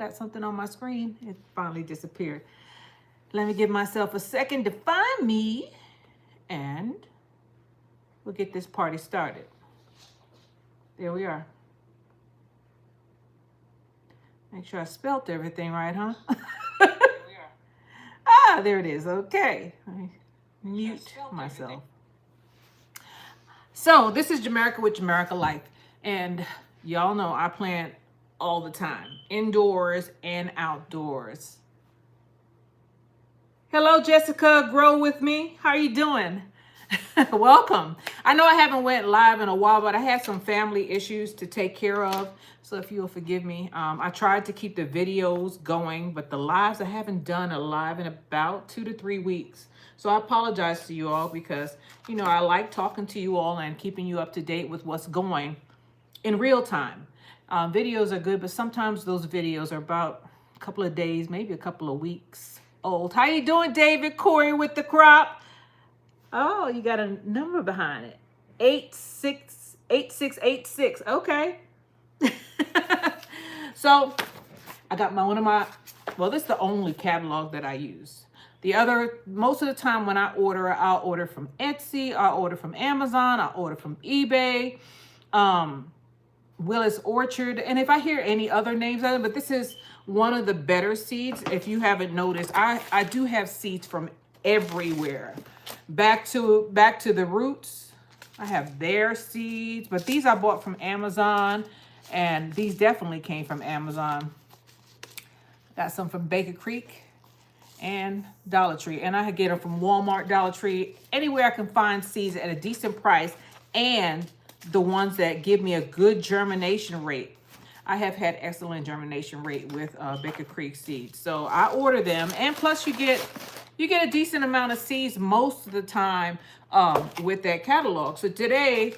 Got something on my screen. It finally disappeared. Let me give myself a second to find me, and we'll get this party started. There we are. Make sure I spelt everything right, huh? There we are. Ah, there it is. Okay. Let me mute myself. So this is Jamaica with Jamaica Life. And y'all know I plant all the time, indoors and outdoors. Hello, Jessica, Grow With Me. How are you doing? Welcome. I know I haven't went live in a while, but I had some family issues to take care of. So if you'll forgive me, I tried to keep the videos going, but the lives, I haven't done a live in about 2 to 3 weeks. So I apologize to you all because, you know, I like talking to you all and keeping you up to date with what's going in real time. Videos are good, but sometimes those videos are about a couple of days, maybe a couple of weeks old. How you doing, David Corey with the crop? Oh, you got a number behind it. 868686. Okay. So I got well, this is the only catalog that I use. The other, most of the time when I order, I'll order from Etsy, I'll order from Amazon, I'll order from eBay, Willis Orchard. And if I hear any other names of it, but this is one of the better seeds. If you haven't noticed, I do have seeds from everywhere. Back to the roots, I have their seeds, but these I bought from Amazon, and these definitely came from Amazon. Got some from Baker Creek and Dollar Tree, and I get them from Walmart, Dollar Tree, anywhere I can find seeds at a decent price, and the ones that give me a good germination rate. I have had excellent germination rate with Baker Creek seeds, so I order them, and plus you get a decent amount of seeds most of the time with that catalog. So today,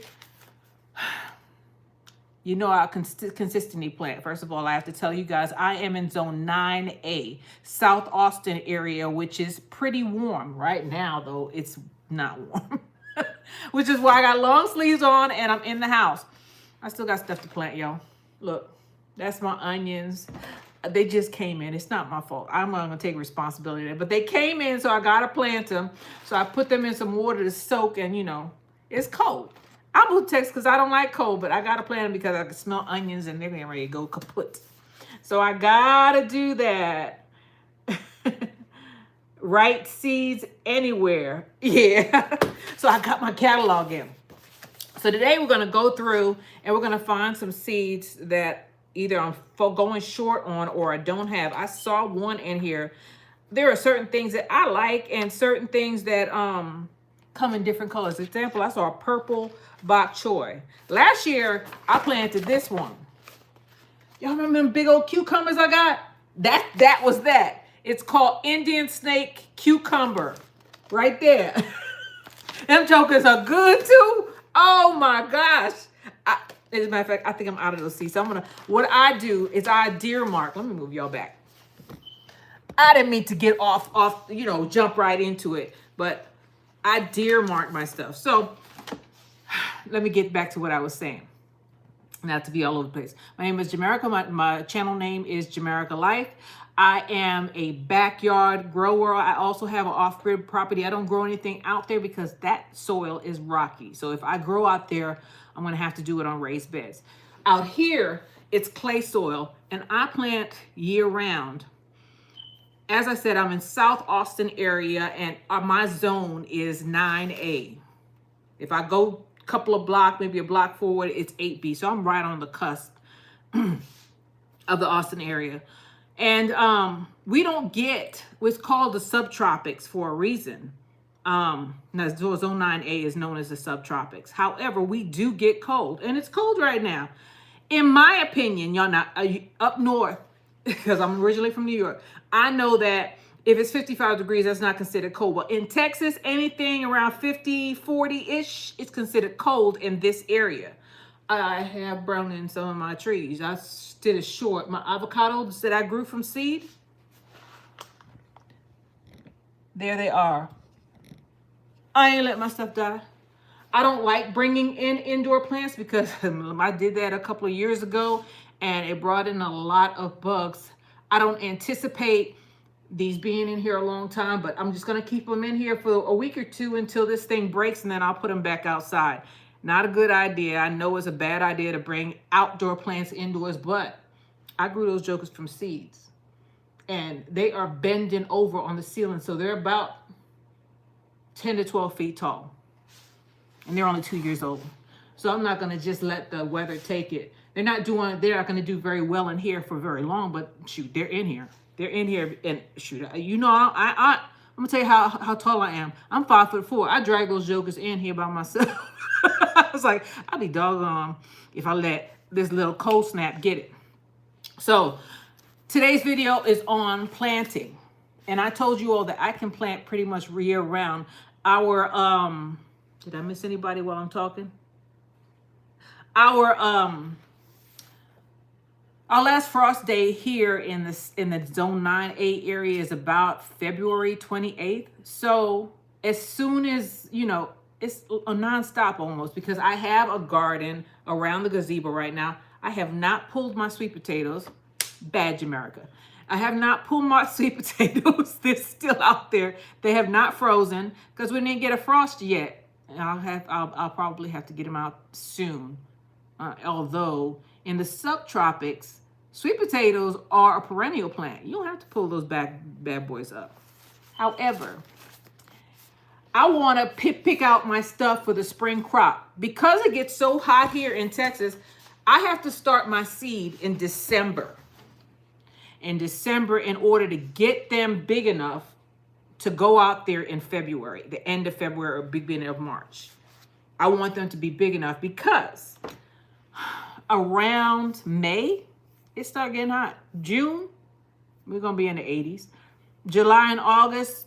you know, I consistently plant. First of all, I have to tell you guys, I am in zone 9A, South Austin area, which is pretty warm. Right now, though, it's not warm, which is why I got long sleeves on and I'm in the house. I still got stuff to plant, y'all. Look, that's my onions. They just came in. It's not my fault. I'm not going to take responsibility, but they came in, so I got to plant them. So I put them in some water to soak, and, you know, it's cold. I moved to Texas because I don't like cold, but I got to plant them because I can smell onions, and they're getting ready to go kaput. So I got to do that. Right seeds anywhere. Yeah. So I got my catalog in. So today we're going to go through, and we're going to find some seeds that either I'm going short on or I don't have. I saw one in here. There are certain things that I like and certain things that come in different colors. Example, I saw a purple bok choy. Last year, I planted this one. Y'all remember them big old cucumbers I got? That was that. It's called Indian Snake Cucumber. Right there. Them jokers are good too. Oh my gosh. As a matter of fact, I think I'm out of those seeds. So what I do is I deer mark. Let me move y'all back. I didn't mean to get off, you know, jump right into it, but I deer mark my stuff. So let me get back to what I was saying. Not to be all over the place. My name is Jamaica. My channel name is Jamaica Life. I am a backyard grower. I also have an off-grid property. I don't grow anything out there because that soil is rocky. So if I grow out there, I'm going to have to do it on raised beds. Out here, it's clay soil, and I plant year-round. As I said, I'm in South Austin area, and my zone is 9A. If I go a couple of blocks, maybe a block forward, it's 8B. So I'm right on the cusp of the Austin area. And we don't get what's called the subtropics for a reason. Now, zone 9A is known as the subtropics. However, we do get cold, and it's cold right now. In my opinion, y'all not up north, because I'm originally from New York, I know that if it's 55 degrees, that's not considered cold. But in Texas, anything around 50, 40-ish, it's considered cold in this area. I have brown in some of my trees. I did a short. My avocados that I grew from seed, there they are. I ain't let my stuff die. I don't like bringing in indoor plants because I did that a couple of years ago and it brought in a lot of bugs. I don't anticipate these being in here a long time, but I'm just going to keep them in here for a week or two until this thing breaks, and then I'll put them back outside. Not a good idea. I know it's a bad idea to bring outdoor plants indoors, but I grew those jokers from seeds, and they are bending over on the ceiling. So they're about 10 to 12 feet tall, and they're only 2 years old. So I'm not going to just let the weather take it. They're not going to do very well in here for very long, but shoot, they're in here. They're in here, and shoot, you know, I'm gonna tell you how tall I am. I'm 5'4". I drag those jokers in here by myself. I was like, I'd be doggone if I let this little cold snap get it. So today's video is on planting, and I told you all that I can plant pretty much year round. Our did I miss anybody while I'm talking? Our last frost day here in the zone 9A area is about February 28th. So as soon as, you know, it's a nonstop almost, because I have a garden around the gazebo right now. I have not pulled my sweet potatoes. Bad America. I have not pulled my sweet potatoes. They're still out there. They have not frozen because we didn't get a frost yet. I'll probably have to get them out soon. Although in the subtropics, sweet potatoes are a perennial plant. You don't have to pull those bad boys up. However, I want to pick out my stuff for the spring crop. Because it gets so hot here in Texas, I have to start my seed in December. In order to get them big enough to go out there in February, the end of February or beginning of March. I want them to be big enough because around May, it starts getting hot. June, we're going to be in the 80s. July and August,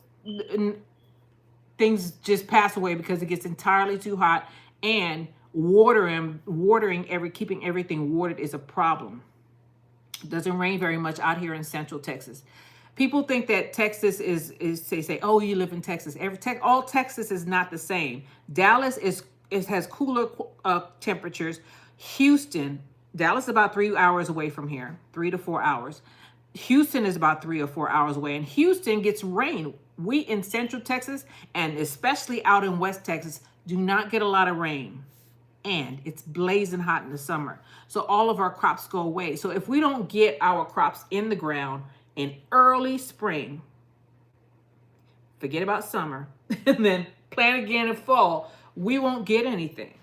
things just pass away because it gets entirely too hot, and keeping everything watered is a problem. It doesn't rain very much out here in Central Texas. People think that Texas is they say, oh, you live in Texas. All Texas is not the same. Dallas has cooler temperatures. Houston, Dallas is about 3 hours away from here, 3 to 4 hours. Houston is about 3 or 4 hours away, and Houston gets rain. We in Central Texas, and especially out in West Texas, do not get a lot of rain. And it's blazing hot in the summer. So all of our crops go away. So if we don't get our crops in the ground in early spring, forget about summer, and then plant again in fall, we won't get anything.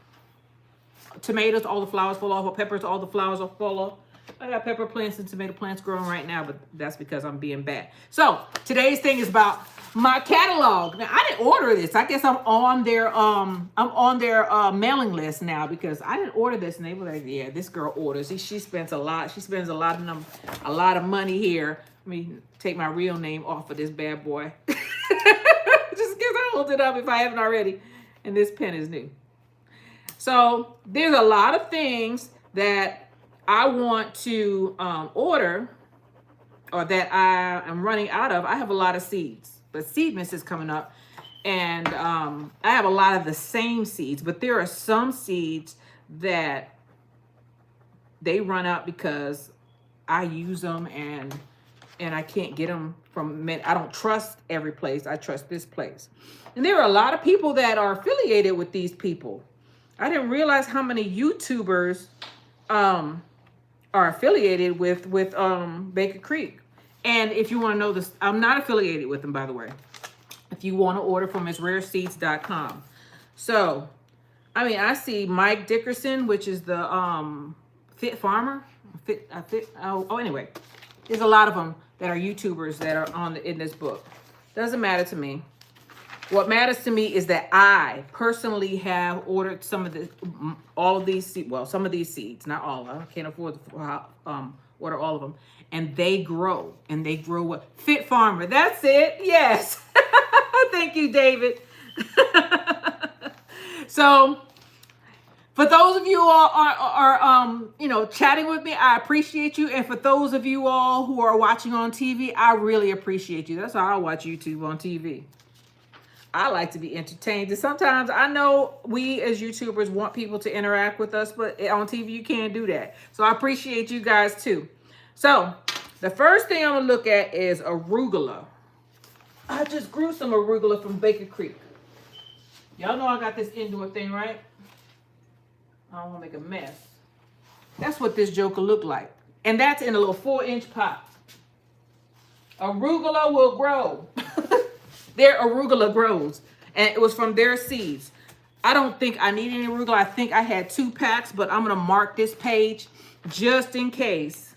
Tomatoes, all the flowers fall off. Peppers, all the flowers will fall off. I got pepper plants and tomato plants growing right now, but that's because I'm being bad. So today's thing is about my catalog. Now, I didn't order this. I guess I'm on their mailing list now because I didn't order this, and they were like, "Yeah, this girl orders. She spends a lot. She spends a lot of money here." Let me take my real name off of this bad boy, just because I hold it up if I haven't already. And this pen is new. So there's a lot of things that I want to order, or that I am running out of. I have a lot of seeds, but Seedmas is coming up, and I have a lot of the same seeds, but there are some seeds that they run out because I use them and I can't get them from, I don't trust every place. I trust this place. And there are a lot of people that are affiliated with these people. I didn't realize how many YouTubers are affiliated with Baker Creek. And if you want to know this, I'm not affiliated with them, by the way. If you want to order from rareseeds.com. So, I mean, I see Mike Dickerson, which is the Fit Farmer. Anyway, there's a lot of them that are YouTubers that are in this book. Doesn't matter to me. What matters to me is that I personally have ordered some of these seeds, not all. I can't afford to order all of them. And they grow, what? Fit Farmer, that's it, yes. Thank you, David. So, for those of you all are chatting with me, I appreciate you. And for those of you all who are watching on TV, I really appreciate you. That's how I watch YouTube on TV. I like to be entertained. And sometimes I know we as YouTubers want people to interact with us, but on TV you can't do that. So I appreciate you guys too. So The first thing I'm gonna look at is arugula. I just grew some arugula from Baker Creek. Y'all know I got this indoor thing, right? I don't want to make a mess. That's what this joker looked like. And that's in a little 4-inch pot. Arugula will grow. Their arugula grows. And it was from their seeds. I don't think I need any arugula. I think I had 2 packs, but I'm going to mark this page just in case.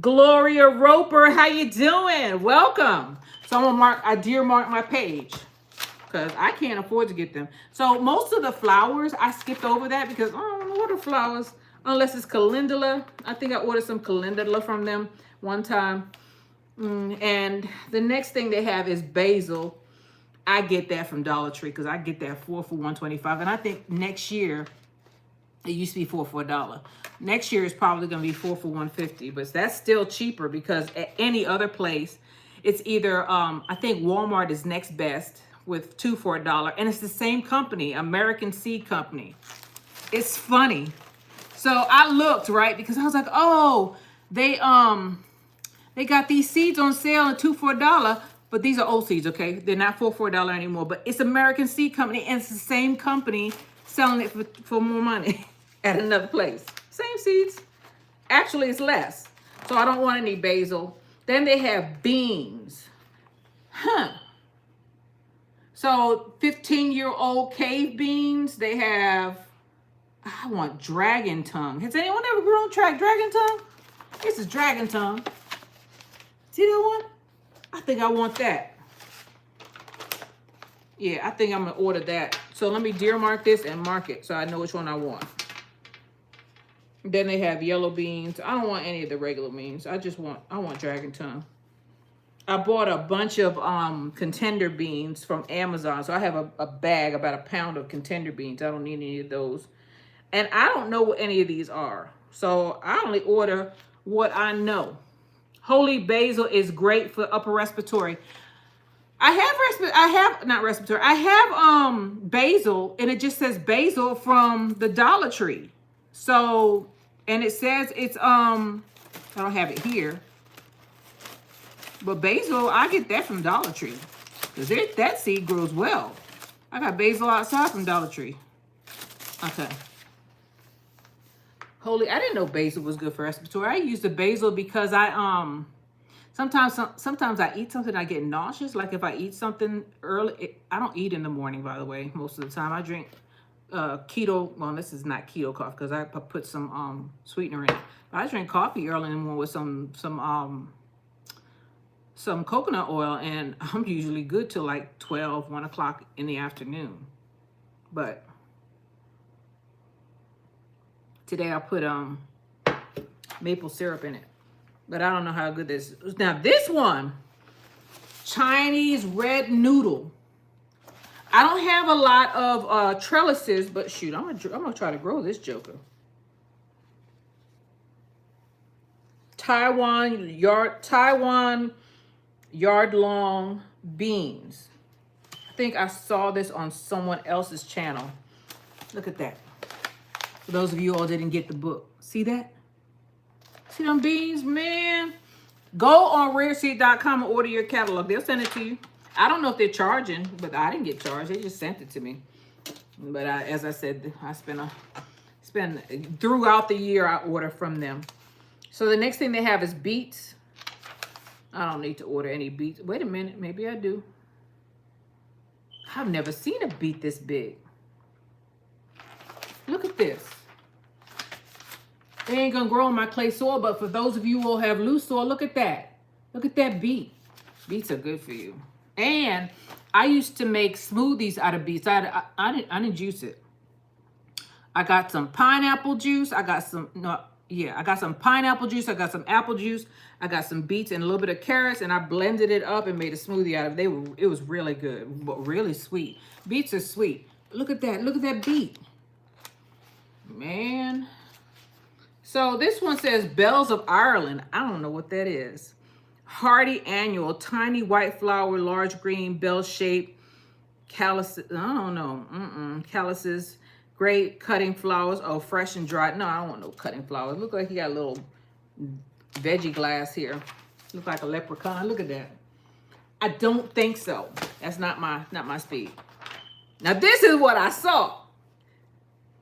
Gloria Roper, how you doing? Welcome. So I'm going to I dear mark my page because I can't afford to get them. So most of the flowers, I skipped over that because I don't know what are flowers unless it's calendula. I think I ordered some calendula from them one time. And the next thing they have is basil. I get that from Dollar Tree because I get that 4 for $1.25. And I think next year, it used to be 4 for $1. Next year is probably going to be 4 for $1.50, but that's still cheaper because at any other place, it's either, I think Walmart is next best with 2 for $1, and it's the same company, American Seed Company. It's funny. So I looked, right, because I was like, oh, they got these seeds on sale at 2 for $1, but these are old seeds, okay? They're not 4 for $1 anymore, but it's American Seed Company, and it's the same company selling it for more money at another place. Same seeds. Actually, it's less. So I don't want any basil. Then they have beans. So 15-year-old cave beans. They have, I want dragon tongue. Has anyone ever grown dragon tongue? This is dragon tongue. See that one? I think I want that. Yeah, I think I'm going to order that. So let me dear mark this and mark it so I know which one I want. Then they have yellow beans. I don't want any of the regular beans. I want dragon tongue. I bought a bunch of contender beans from Amazon. So I have a bag, about a pound of contender beans. I don't need any of those. And I don't know what any of these are. So I only order what I know. Holy basil is great for upper respiratory. I have basil, and it just says basil from the Dollar Tree. So, and it says it's I don't have it here. But basil, I get that from Dollar Tree. Because that seed grows well. I got basil outside from Dollar Tree. Okay. Holy, I didn't know basil was good for respiratory. I use the basil because sometimes I eat something, I get nauseous. Like if I eat something early, I don't eat in the morning, by the way, most of the time. I drink keto, well, this is not keto coffee because I put some sweetener in it. But I drink coffee early in the morning with some coconut oil, and I'm usually good till like 12, 1 o'clock in the afternoon. But today I put maple syrup in it. But I don't know how good this is. Now this one, Chinese red noodle. I don't have a lot of trellises, but shoot, I'm gonna try to grow this joker. Taiwan yard long beans. I think I saw this on someone else's channel. Look at that. For those of you all didn't get the book, see that? See them beans, man? Go on rareseed.com and order your catalog. They'll send it to you. I don't know if they're charging, but I didn't get charged. They just sent it to me. But as I said, I spend throughout the year, I order from them. So the next thing they have is beets. I don't need to order any beets. Wait a minute, maybe I do. I've never seen a beet this big. Look at this. They ain't gonna grow on my clay soil, but for those of you who will have loose soil, look at that. Look at that beet. Beets are good for you. And I used to make smoothies out of beets. I didn't juice it. I got some pineapple juice. I got some pineapple juice. I got some apple juice. I got some beets and a little bit of carrots, and I blended it up and made a smoothie out of it. It was really good, but really sweet. Beets are sweet. Look at that. Look at that beet. Man. So this one says Bells of Ireland. I don't know what that is. Hardy annual, tiny white flower, large green, bell shape, calyces. I don't know. Calyces, great cutting flowers. Oh, fresh and dried. No, I don't want no cutting flowers. Look like he got a little veggie glass here. Look like a leprechaun. Look at that. I don't think so. That's not my speed. Now this is what I saw.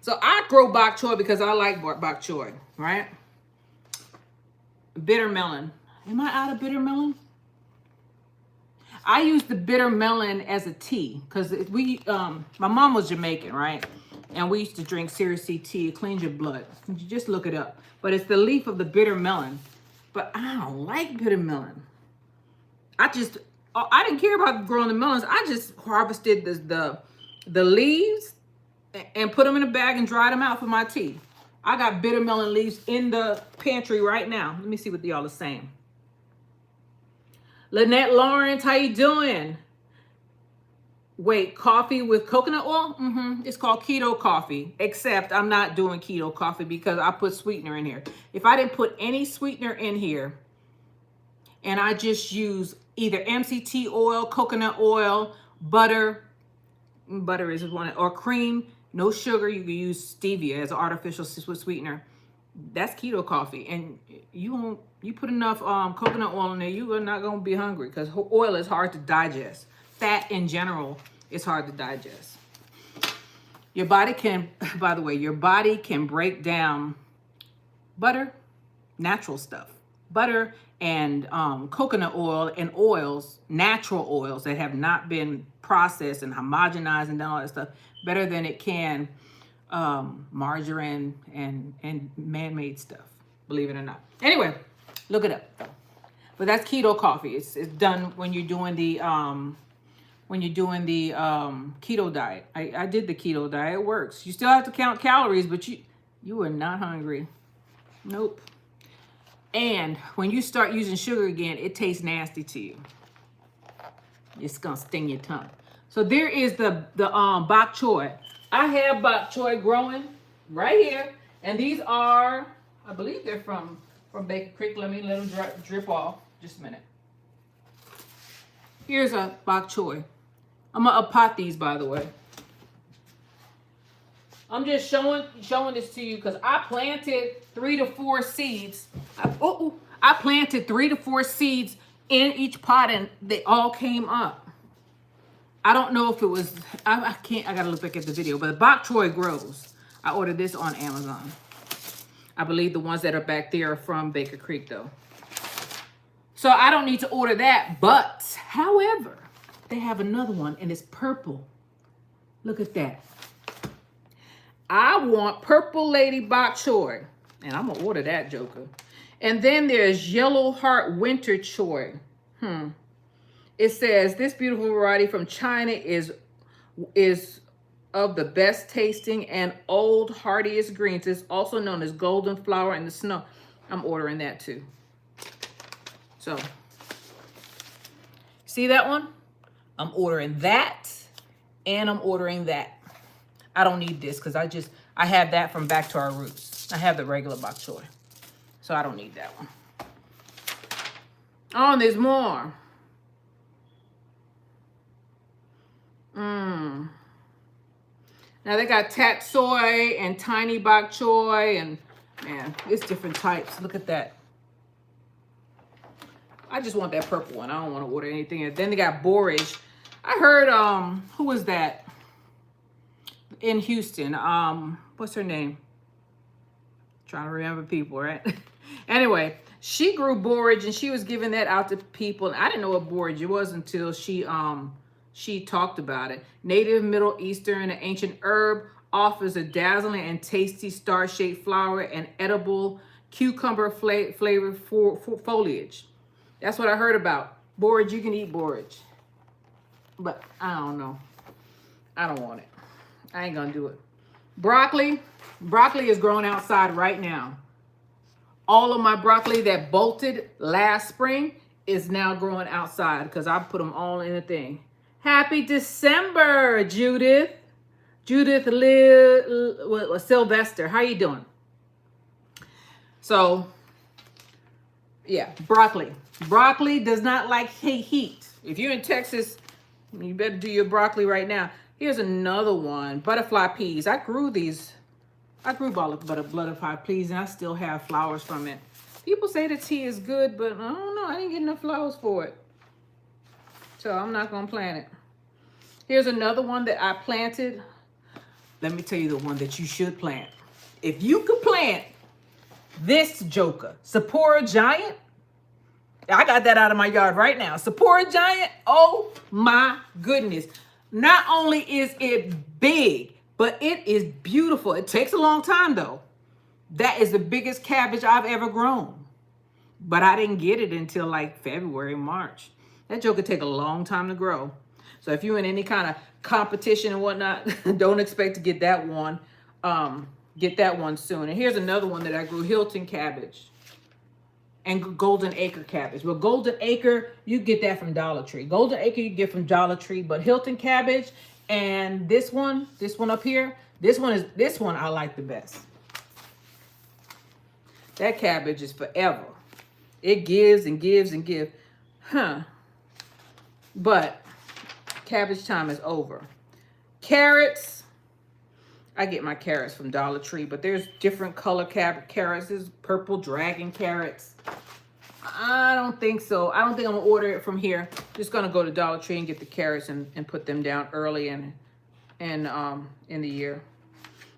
So I grow bok choy because I like bok choy, right? Bitter melon. Am I out of bitter melon? I use the bitter melon as a tea because my mom was Jamaican, right? And we used to drink seriously tea. It cleans your blood. You just look it up. But it's the leaf of the bitter melon. But I don't like bitter melon. I didn't care about growing the melons. I just harvested the leaves and put them in a bag and dried them out for my tea. I got bitter melon leaves in the pantry right now. Let me see what y'all are saying. Lynette Lawrence, how you doing? Wait, coffee with coconut oil? It's called keto coffee, except I'm not doing keto coffee because I put sweetener in here. If I didn't put any sweetener in here and I just use either MCT oil, coconut oil, butter is one, or cream, no sugar, you can use stevia as an artificial sweetener. That's keto coffee. And you put enough coconut oil in there, you are not going to be hungry because oil is hard to digest. Fat in general is hard to digest. Your body can, by the way, your body can break down butter, natural stuff, butter and coconut oil and oils, natural oils that have not been processed and homogenized and done all that stuff better than it can margarine and man-made stuff, believe it or not. Anyway, look it up though. But that's keto coffee. It's done when you're doing the keto diet. I did the keto diet. It works. You still have to count calories, but you are not hungry. Nope. And when you start using sugar again, it tastes nasty to you. It's gonna sting your tongue. So there is the bok choy. I have bok choy growing right here, and these are, I believe they're from Baker Creek. Let them drip off. Just a minute. Here's a bok choy. I'm gonna pot these, by the way. I'm just showing this to you because I planted 3 to 4 seeds. I planted 3 to 4 seeds in each pot, and they all came up. I don't know if it was, I gotta look back at the video, but bok choy grows. I ordered this on Amazon. I believe the ones that are back there are from Baker Creek though. So I don't need to order that, but however, they have another one and it's purple. Look at that. I want purple lady bok choy, and I'm gonna order that joker. And then there's yellow heart winter choy. It says this beautiful variety from China is of the best tasting and old hardiest greens. It's also known as golden flower in the snow. I'm ordering that too. So, see that one? I'm ordering that, and I'm ordering that. I don't need this because I have that from Back to Our Roots. I have the regular bok choy, so I don't need that one. Oh, and there's more. Now they got tat soy and tiny bok choy, and man, it's different types. Look at that. I just want that purple one. I don't want to order anything else. Then they got borage. I heard who was that in Houston? What's her name? Trying to remember people, right? Anyway, she grew borage and she was giving that out to people. I didn't know what borage it was until she talked about it. Native Middle Eastern and ancient herb, offers a dazzling and tasty star-shaped flower and edible cucumber flavored foliage. That's what I heard about. Borage, you can eat borage. But I don't know. I don't want it. I ain't gonna do it. Broccoli is growing outside right now. All of my broccoli that bolted last spring is now growing outside because I put them all in a thing. Happy December, Judith. Judith Sylvester, how you doing? So, yeah, broccoli. Broccoli does not like heat. If you're in Texas, you better do your broccoli right now. Here's another one, butterfly peas. I grew butterfly peas, and I still have flowers from it. People say the tea is good, but I don't know. I didn't get enough flowers for it. So I'm not going to plant it. Here's another one that I planted. Let me tell you the one that you should plant. If you could plant this joker, Sephora Giant. I got that out of my yard right now. Sephora Giant. Oh my goodness. Not only is it big, but it is beautiful. It takes a long time though. That is the biggest cabbage I've ever grown. But I didn't get it until like February, March. That joker take a long time to grow. So if you're in any kind of competition and whatnot, don't expect to get that one. Get that one soon. And here's another one that I grew, Hilton cabbage and Golden Acre cabbage. Well, Golden Acre, you get that from Dollar Tree. Golden Acre you get from Dollar Tree, but Hilton cabbage and this one up here, this one I like the best. That cabbage is forever. It gives and gives and gives. But cabbage time is over. Carrots. I get my carrots from Dollar Tree, but there's different color carrots. There's purple dragon carrots. I don't think so. I don't think I'm gonna order it from here. Just gonna go to Dollar Tree and get the carrots and put them down early in the year.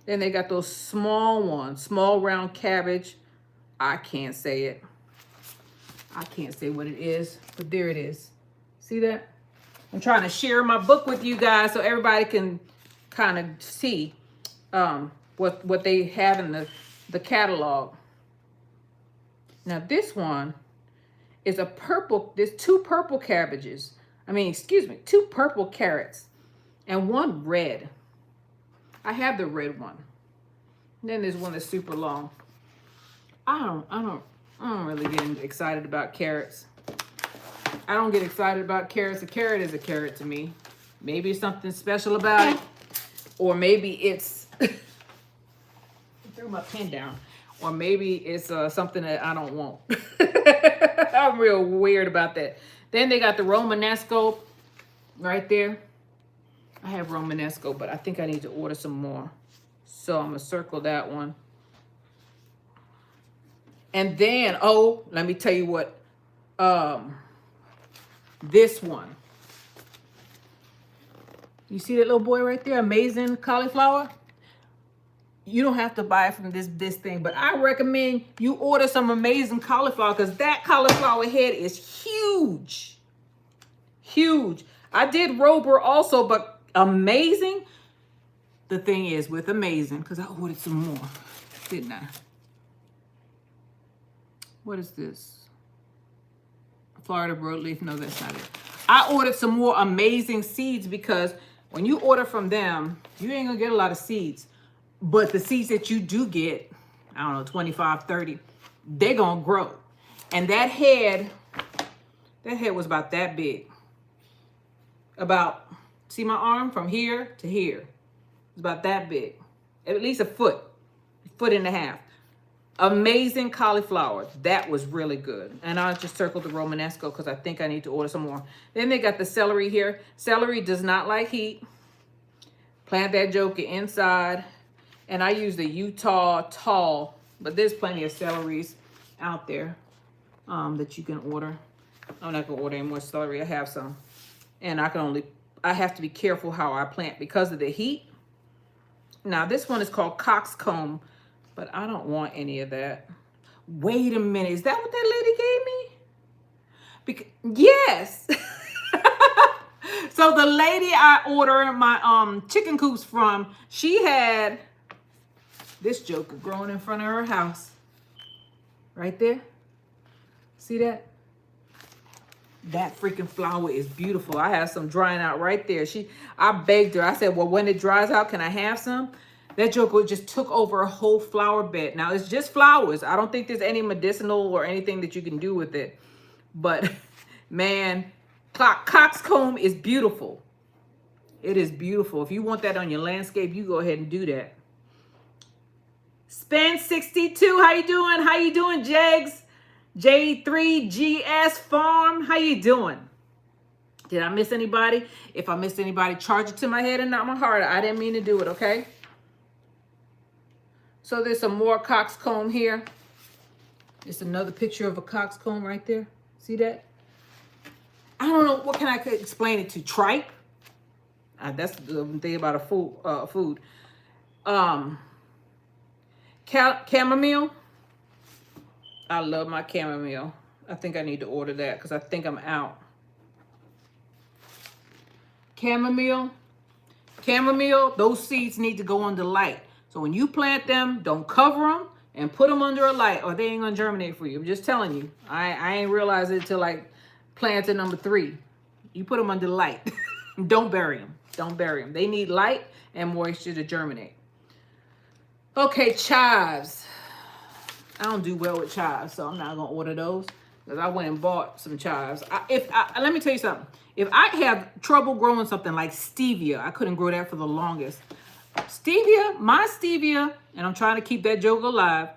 Then they got those small ones, small round cabbage. I can't say it. I can't say what it is, but there it is. See that? I'm trying to share my book with you guys so everybody can kind of see what they have in the catalog. Now this one is a purple. There's two purple cabbages. Two purple carrots and one red. I have the red one. And then there's one that's super long. I don't really get excited about carrots. I don't get excited about carrots. A carrot is a carrot to me. Maybe it's something special about it. Or maybe it's... I threw my pen down. Or maybe it's something that I don't want. I'm real weird about that. Then they got the Romanesco right there. I have Romanesco, but I think I need to order some more. So I'm going to circle that one. And then, let me tell you what, this one. You see that little boy right there? Amazing cauliflower. You don't have to buy it from this thing, but I recommend you order some amazing cauliflower because that cauliflower head is huge. Huge. I did Rober also, but amazing. The thing is with amazing, because I ordered some more, didn't I? What is this? Florida broadleaf. No, that's not it. I ordered some more amazing seeds because when you order from them, you ain't gonna get a lot of seeds. But the seeds that you do get, I don't know, 25, 30, they're gonna grow. And that head was about that big. About, see my arm from here to here? It's about that big. At least a foot and a half. Amazing cauliflower. That was really good. And I just circled the Romanesco because I think I need to order some more. Then they got the celery here. Celery does not like heat. Plant that joker inside. And I use the Utah Tall, but there's plenty of celeries out there that you can order. I'm not gonna order any more celery. I have some. And I have to be careful how I plant because of the heat. Now this one is called coxcomb, but I don't want any of that. Wait a minute, is that what that lady gave me? Yes. So the lady I ordered my chicken coops from, she had this joker growing in front of her house. Right there. See that? That freaking flower is beautiful. I have some drying out right there. I begged her. I said, well, when it dries out, can I have some? That joker just took over a whole flower bed. Now, it's just flowers. I don't think there's any medicinal or anything that you can do with it. But, man, coxcomb is beautiful. It is beautiful. If you want that on your landscape, you go ahead and do that. Span62, how you doing? How you doing, Jegs? J3GS Farm, how you doing? Did I miss anybody? If I missed anybody, charge it to my head and not my heart. I didn't mean to do it, okay? So there's some more coxcomb here. It's another picture of a coxcomb right there. See that? I don't know, what can I explain it to? Tripe? That's the thing about a food. Chamomile. I love my chamomile. I think I need to order that because I think I'm out. Chamomile, those seeds need to go under light. So when you plant them, don't cover them and put them under a light or they ain't gonna germinate for you. I'm just telling you. I ain't realized it until like planting number 3. You put them under light. Don't bury them. Don't bury them. They need light and moisture to germinate. Okay, chives. I don't do well with chives, so I'm not gonna order those because I went and bought some chives. Let me tell you something. If I have trouble growing something like stevia, I couldn't grow that for the longest. My stevia, and I'm trying to keep that joke alive.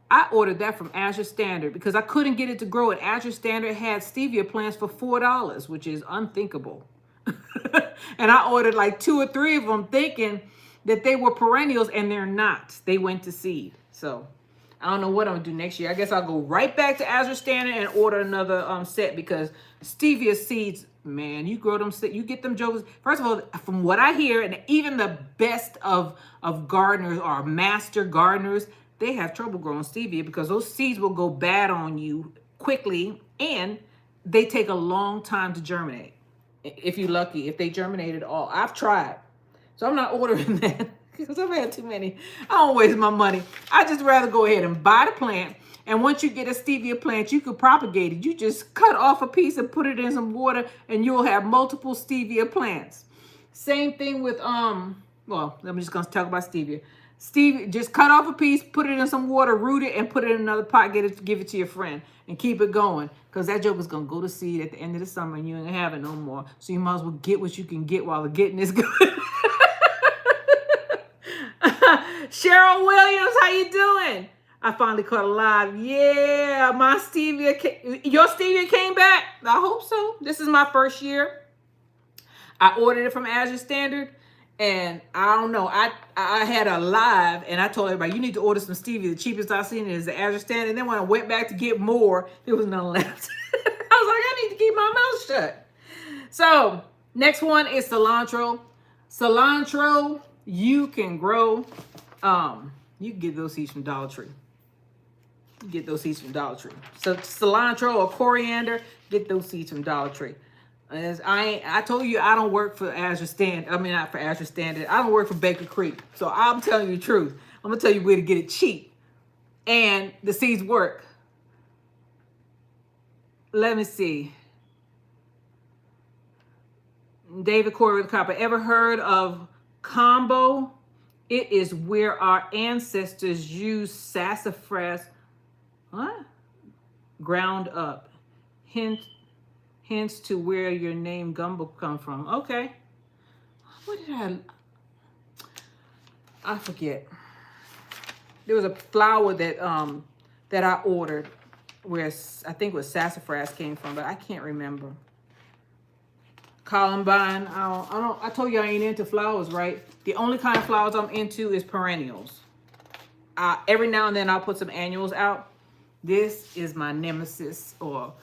I ordered that from Azure Standard because I couldn't get it to grow. And Azure Standard had stevia plants for $4, which is unthinkable. And I ordered like 2 or 3 of them thinking that they were perennials, and they're not. They went to seed. So I don't know what I'm gonna do next year. I guess I'll go right back to Azure Standard and order another set because stevia seeds, man, you grow them, you get them jokers. First of all, from what I hear, and even the best of gardeners or master gardeners, they have trouble growing stevia because those seeds will go bad on you quickly, and they take a long time to germinate. If you're lucky, if they germinate at all. I've tried. So I'm not ordering that because I've had too many. I don't waste my money. I just rather go ahead and buy the plant. And once you get a stevia plant, you can propagate it. You just cut off a piece and put it in some water and you'll have multiple stevia plants. Same thing with, well, I'm just going to talk about stevia. Stevia, just cut off a piece, put it in some water, root it, and put it in another pot, give it to your friend and keep it going. Because that joke is going to go to seed at the end of the summer and you ain't gonna have it no more. So you might as well get what you can get while the getting is good. Cheryl Williams, how you doing? I finally caught a live. Yeah, my stevia, your stevia came back. I hope so. This is my first year. I ordered it from Azure Standard, and I don't know. I had a live, and I told everybody, you need to order some stevia. The cheapest I've seen is the Azure Standard. And then when I went back to get more, there was none left. I was like, I need to keep my mouth shut. So next one is cilantro. Cilantro, you can grow. You can get those seeds from Dollar Tree. Get those seeds from Dollar Tree. So cilantro or coriander, get those seeds from Dollar Tree. As I told you, I don't work for Azure Standard. I mean, not for Azure Standard. I don't work for Baker Creek. So I'm telling you the truth. I'm gonna tell you where to get it cheap, and the seeds work. Let me see. David Corey with Copper. Ever heard of combo? It is where our ancestors used sassafras, ground up. Hence to where your name gumbo come from. Okay. What did I forget. There was a flower that that I ordered where I think it was sassafras came from, but I can't remember. Columbine. I told you I ain't into flowers, right? The only kind of flowers I'm into is perennials. Every now and then I'll put some annuals out. This is my nemesis, or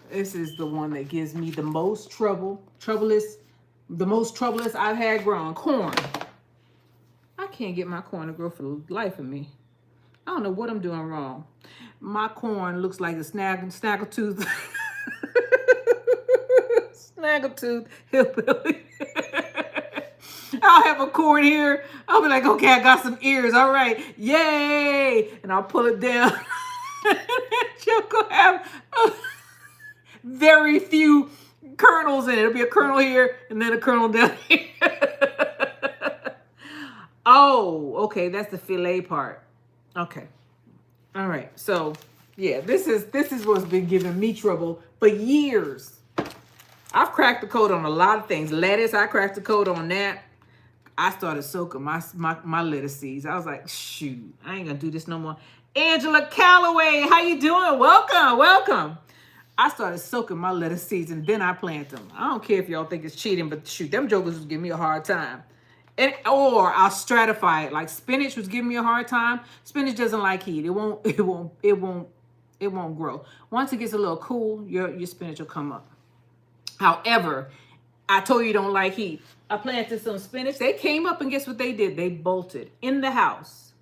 this is the one that gives me the most trouble. The most troublous I've had growing. Corn. I can't get my corn to grow for the life of me. I don't know what I'm doing wrong. My corn looks like a snaggletooth. Snaggletooth hillbilly. I'll have a corn here. I'll be like, okay, I got some ears. All right. Yay. And I'll pull it down. She'll go have very few kernels in it. It'll be a kernel here and then a kernel down here. Oh, okay. That's the fillet part. Okay. All right. So yeah, this is what's been giving me trouble for years. I've cracked the code on a lot of things. Lettuce, I cracked the code on that. I started soaking my lettuce seeds. I was like, shoot, I ain't gonna do this no more. Angela Calloway, how you doing? Welcome, welcome. I started soaking my lettuce seeds and then I plant them. I don't care if y'all think it's cheating, but shoot, them jokers was giving me a hard time. Or I'll stratify it. Like spinach was giving me a hard time. Spinach doesn't like heat. It won't grow. Once it gets a little cool, your spinach will come up. However, I told you you don't like heat. I planted some spinach. They came up and guess what they did? They bolted in the house.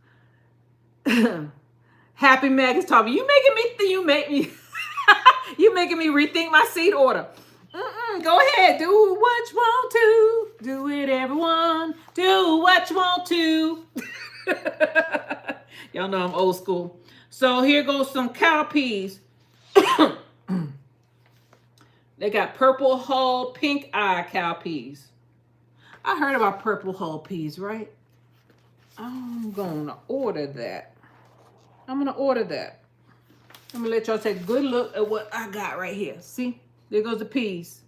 Happy Meg is talking. You making me rethink my seed order. Go ahead, do what you want to. Do it, everyone. Do what you want to. Y'all know I'm old school. So here goes some cowpeas. They got purple hull, pink eye cowpeas. I heard about purple hull peas, right? I'm gonna order that. I'm gonna let y'all take a good look at what I got right here. See, there goes the peas.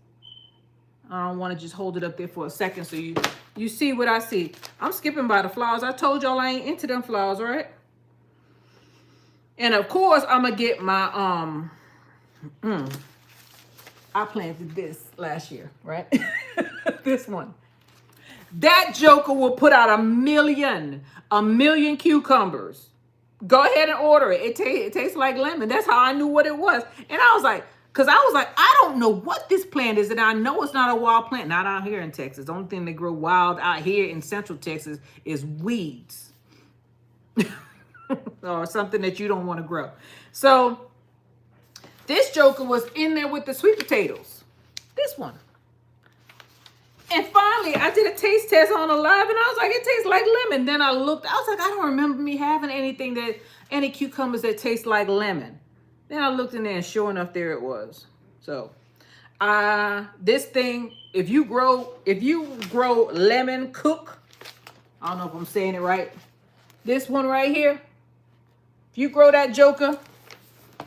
I don't want to just hold it up there for a second so you see what I see. I'm skipping by the flowers. I told y'all I ain't into them flowers, right? And of course, I'm gonna get my I planted this last year, right? This one. That joker will put out a million cucumbers. Go ahead and order it. It tastes like lemon. That's how I knew what it was. And I was like, I don't know what this plant is. And I know it's not a wild plant. Not out here in Texas. The only thing they grow wild out here in Central Texas is weeds. Or something that you don't want to grow. So this joker was in there with the sweet potatoes. This one. And finally, I did a taste test on Alive, and I was like, it tastes like lemon. Then I looked, I was like, I don't remember me having any cucumbers that taste like lemon. Then I looked in there, and sure enough, there it was. So, this thing, if you grow lemon cook, I don't know if I'm saying it right. This one right here, if you grow that joker,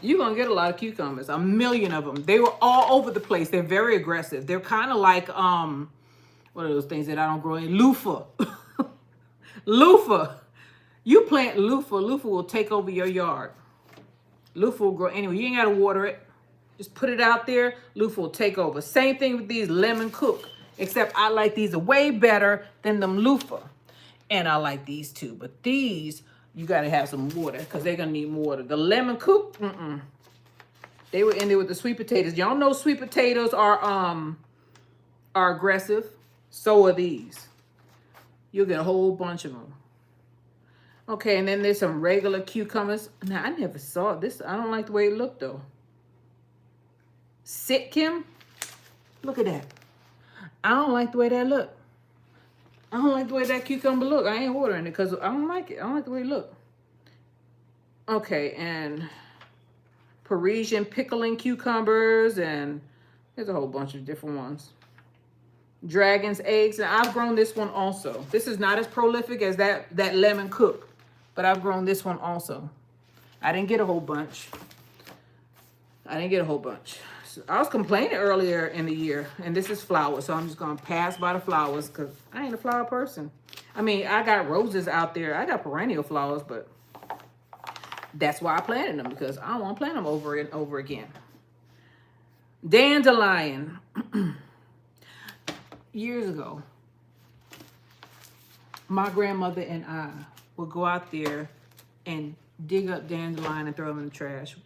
you're going to get a lot of cucumbers, a million of them. They were all over the place. They're very aggressive. They're kind of like, what are those things that I don't grow in? Loofah. Loofah. You plant loofah. Loofah will take over your yard. Loofah will grow anyway. You ain't got to water it. Just put it out there. Loofah will take over. Same thing with these lemon cook. Except I like these way better than them loofah. And I like these too. But these, you got to have some water because they're going to need more water. The lemon cook, they were in there with the sweet potatoes. Y'all know sweet potatoes are aggressive. So are these. You'll get a whole bunch of them. Okay, and then there's some regular cucumbers. Now, I never saw this. I don't like the way it looked, though. Sitkim. Look at that. I don't like the way that look. I don't like the way that cucumber look. I ain't ordering it because I don't like it. I don't like the way it look. Okay, and Parisian pickling cucumbers, and there's a whole bunch of different ones. Dragon's eggs, and I've grown this one also. This is not as prolific as that lemon cook, but I've grown this one also. I didn't get a whole bunch. So I was complaining earlier in the year, and this is flowers, so I'm just gonna pass by the flowers because I ain't a flower person. I mean, I got roses out there. I got perennial flowers, but that's why I planted them, because I don't want to plant them over and over again. Dandelion. Years ago, my grandmother and I would go out there and dig up dandelion and throw them in the trash.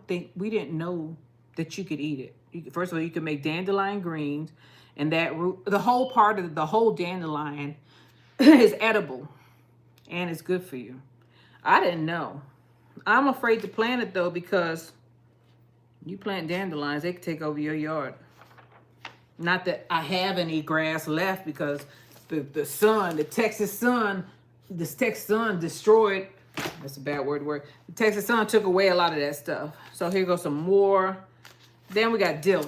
We didn't know that you could eat it. First of all, you can make dandelion greens, and that root, the whole dandelion is edible, and it's good for you. I didn't know. I'm afraid to plant it though, because you plant dandelions, they can take over your yard. Not that I have any grass left, because the Texas sun destroyed, that's a bad word. The Texas sun took away a lot of that stuff. So here goes some more. Then we got dill.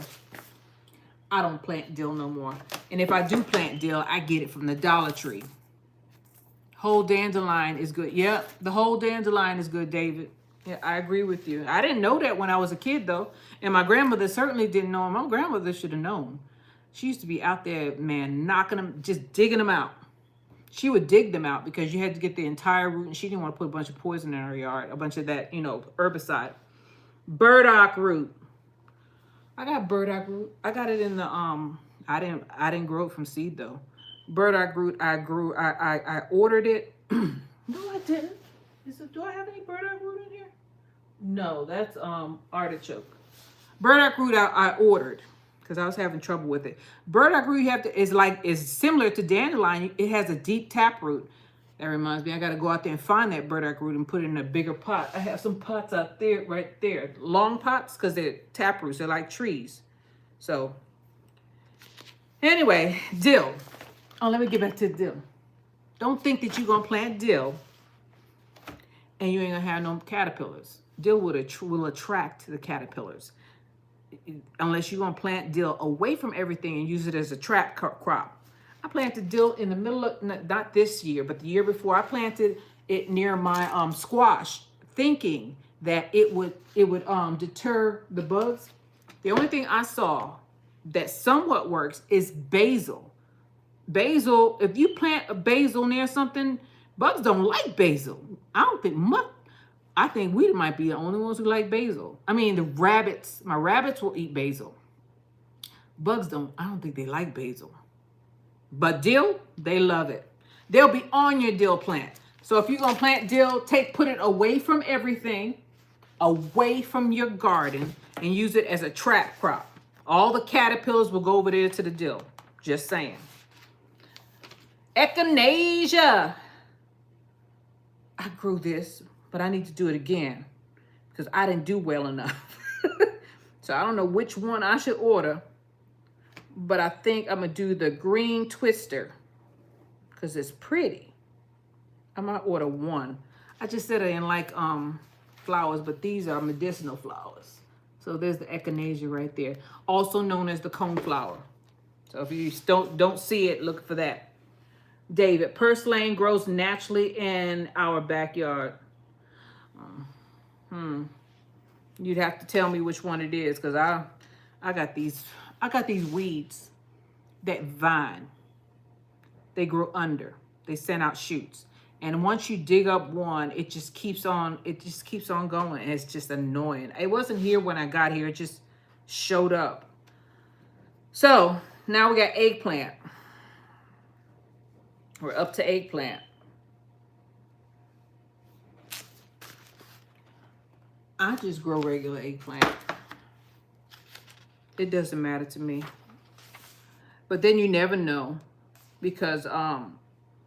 I don't plant dill no more. And if I do plant dill, I get it from the Dollar Tree. Whole dandelion is good. Yep, the whole dandelion is good, David. Yeah, I agree with you. I didn't know that when I was a kid, though. And my grandmother certainly didn't know. My grandmother should have known. She used to be out there, man, knocking them, just digging them out. She would dig them out because you had to get the entire root, and she didn't want to put a bunch of poison in her yard, a bunch of that, herbicide. Burdock root. I got burdock root. I got it in the I didn't grow it from seed though. Burdock root I ordered it. No, I didn't. Do I have any burdock root in here? No, that's artichoke. Burdock root I ordered because I was having trouble with it. Burdock root you have to is similar to dandelion. It has a deep tap root. That reminds me, I got to go out there and find that burdock root and put it in a bigger pot. I have some pots out there, right there. Long pots because they're tap roots. They're like trees. So, anyway, dill. Oh, let me get back to dill. Don't think that you're going to plant dill and you ain't going to have no caterpillars. Dill will attract the caterpillars. Unless you're going to plant dill away from everything and use it as a trap crop. I planted dill in the middle of, not this year, but the year before. I planted it near my squash, thinking that it would deter the bugs. The only thing I saw that somewhat works is basil. Basil, if you plant a basil near something, bugs don't like basil. I think we might be the only ones who like basil. I mean, my rabbits will eat basil. Bugs don't, I don't think they like basil. But dill, they love it. They'll be on your dill plant. So if you're going to plant dill, put it away from everything, away from your garden, and use it as a trap crop. All the caterpillars will go over there to the dill. Just saying. Echinacea. I grew this, but I need to do it again because I didn't do well enough. So I don't know which one I should order. But I think I'm going to do the green twister because it's pretty. I might order one. I just said I didn't like flowers, but these are medicinal flowers. So there's the echinacea right there, also known as the coneflower. So if you don't see it, look for that. David, purslane grows naturally in our backyard. You'd have to tell me which one it is because I got these weeds that vine. They grow under. They send out shoots. And once you dig up one, it just keeps on going. And it's just annoying. It wasn't here when I got here. It just showed up. So now we got eggplant. We're up to eggplant. I just grow regular eggplant. It doesn't matter to me. But then you never know because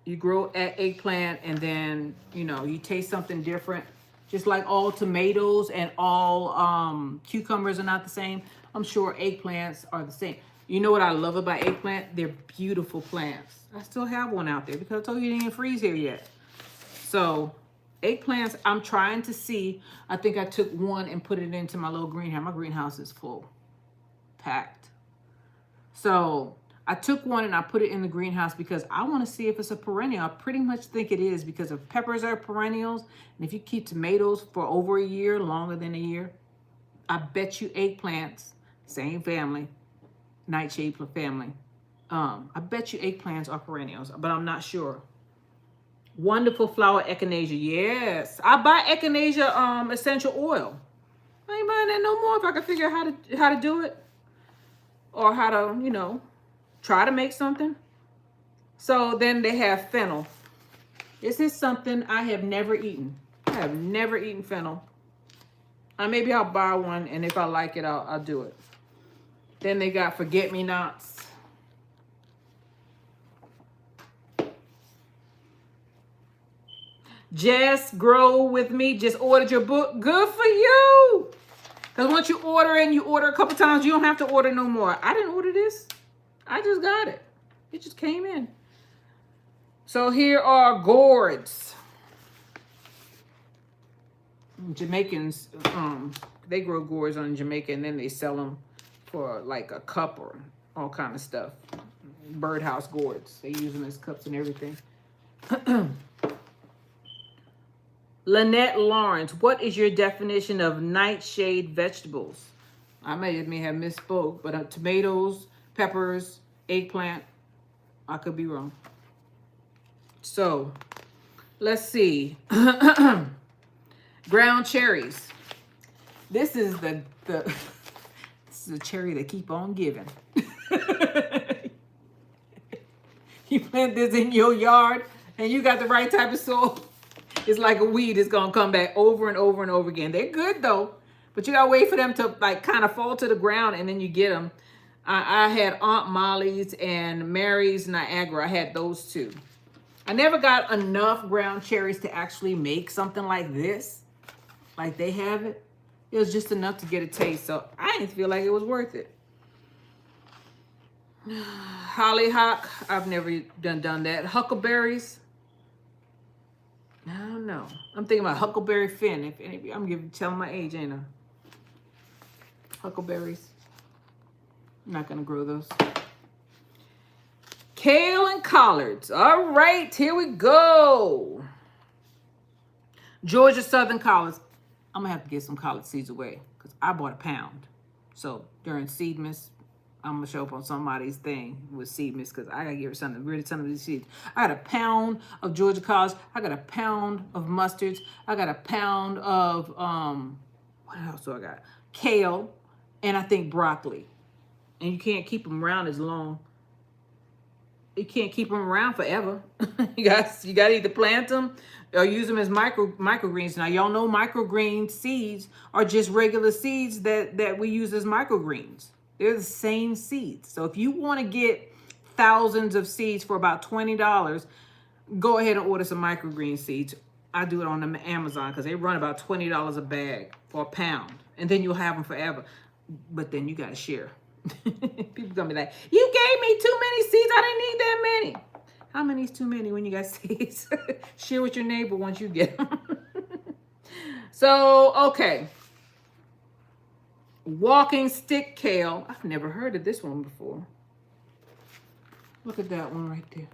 you grow eggplant and then, you taste something different. Just like all tomatoes and all cucumbers are not the same. I'm sure eggplants are the same. You know what I love about eggplant? They're beautiful plants. I still have one out there because I told you it didn't freeze here yet. So eggplants, I'm trying to see. I think I took one and put it into my little greenhouse. My greenhouse is full. Packed. So I took one and I put it in the greenhouse because I want to see if it's a perennial. I pretty much think it is because if peppers are perennials and if you keep tomatoes for over a year, longer than a year, I bet you eggplants, same family, nightshade family. I bet you eggplants are perennials, but I'm not sure. Wonderful flower echinacea. Yes, I buy echinacea essential oil. I ain't buying that no more if I can figure out how to do it. Or how to, try to make something. So then they have fennel. This is something I have never eaten. I have never eaten fennel. Maybe I'll buy one, and if I like it, I'll do it. Then they got forget-me-nots. Just grow with me. Just ordered your book. Good for you. Because once you order and you order a couple times, you don't have to order no more. I didn't order this. I just got it. It just came in. So here are gourds. Jamaicans, they grow gourds on Jamaica and then they sell them for like a cup or all kind of stuff. Birdhouse gourds. They use them as cups and everything. Lynette Lawrence, what is your definition of nightshade vegetables? I may have misspoke, but tomatoes, peppers, eggplant. I could be wrong. So, let's see. Ground cherries. This is the This is a cherry that keep on giving. You plant this in your yard and you got the right type of soil, it's like a weed. It's going to come back over and over and over again. They're good though, but you got to wait for them to like kind of fall to the ground and then you get them. I had Aunt Molly's and Mary's Niagara. I had those two. I never got enough ground cherries to actually make something like this, like they have it. It was just enough to get a taste, so I didn't feel like it was worth it. Hollyhock, I've never done that. Huckleberries, I don't know. I'm thinking about Huckleberry Finn. If any, I'm telling my age, ain't I? Huckleberries, I'm not gonna grow those. Kale and collards. All right, here we go. Georgia Southern collards. I'm gonna have to get some collard seeds away because I bought a pound. So during Seedmas, I'm gonna show up on somebody's thing with Seedmas because I gotta get rid of some of these seeds. I got a pound of Georgia collards. I got a pound of mustards. I got a pound of what else do I got? Kale, and I think broccoli. And you can't keep them around as long. You can't keep them around forever. you got to either plant them or use them as microgreens. Now, y'all know microgreen seeds are just regular seeds that we use as microgreens. They're the same seeds. So if you want to get thousands of seeds for about $20, go ahead and order some microgreen seeds. I do it on Amazon because they run about $20 a bag for a pound. And then you'll have them forever. But then you got to share. People gonna be like, you gave me too many seeds. I didn't need that many. How many is too many when you got seeds? Share with your neighbor once you get them. So, okay. Walking stick kale. I've never heard of this one before. Look at that one right there.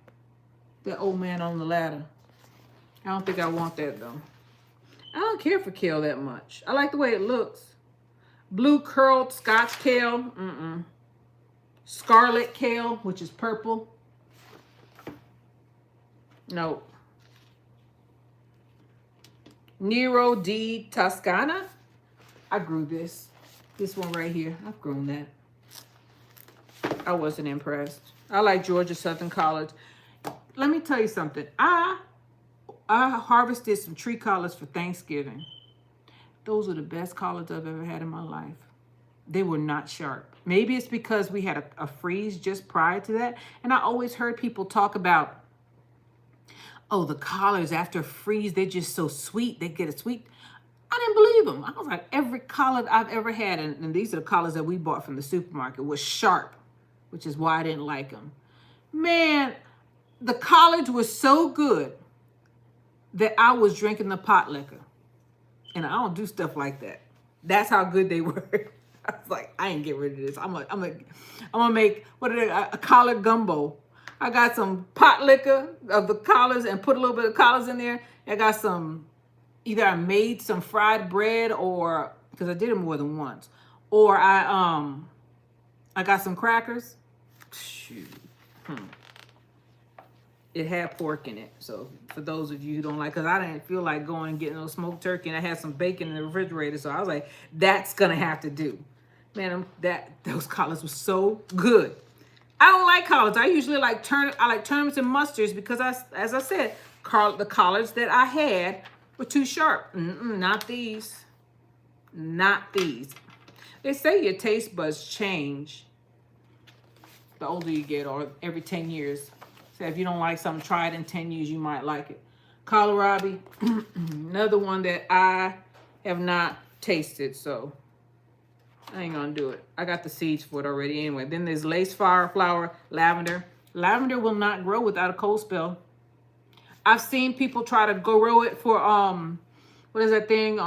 That old man on the ladder. I don't think I want that though. I don't care for kale that much. I like the way it looks. Blue curled Scotch kale. Scarlet kale, which is purple. No. Nero di Toscana. I grew this. This one right here. I've grown that. I wasn't impressed. I like Georgia Southern collards. Let me tell you something. I harvested some tree collards for Thanksgiving. Those are the best collards I've ever had in my life. They were not sharp. Maybe it's because we had a freeze just prior to that. And I always heard people talk about, oh, the collards after a freeze, they're just so sweet. They get a sweet. I didn't believe them. I was like, every collard I've ever had, and these are the collards that we bought from the supermarket, was sharp, which is why I didn't like them. Man, the collards were so good that I was drinking the pot liquor. And I don't do stuff like that. That's how good they were. I was like, I ain't get rid of this. I'm gonna make a collard gumbo. I got some pot liquor of the collards and put a little bit of collards in there. I got some. Either I made some fried bread, or because I did it more than once, or I got some crackers. Shoot. It had pork in it. So for those of you who don't like, because I didn't feel like going and getting no smoked turkey, and I had some bacon in the refrigerator. So I was like, that's going to have to do. Man, those collards were so good. I don't like collards. I usually like turnips and mustards because, as I said, the collards that I had were too sharp. Not these. Not these. They say your taste buds change the older you get, or every 10 years. So if you don't like something, try it in 10 years, you might like it. Kohlrabi, another one that I have not tasted, so I ain't gonna do it. I got the seeds for it already anyway. Then there's lace flower, lavender. Lavender will not grow without a cold spell. I've seen people try to grow it for, what is that thing?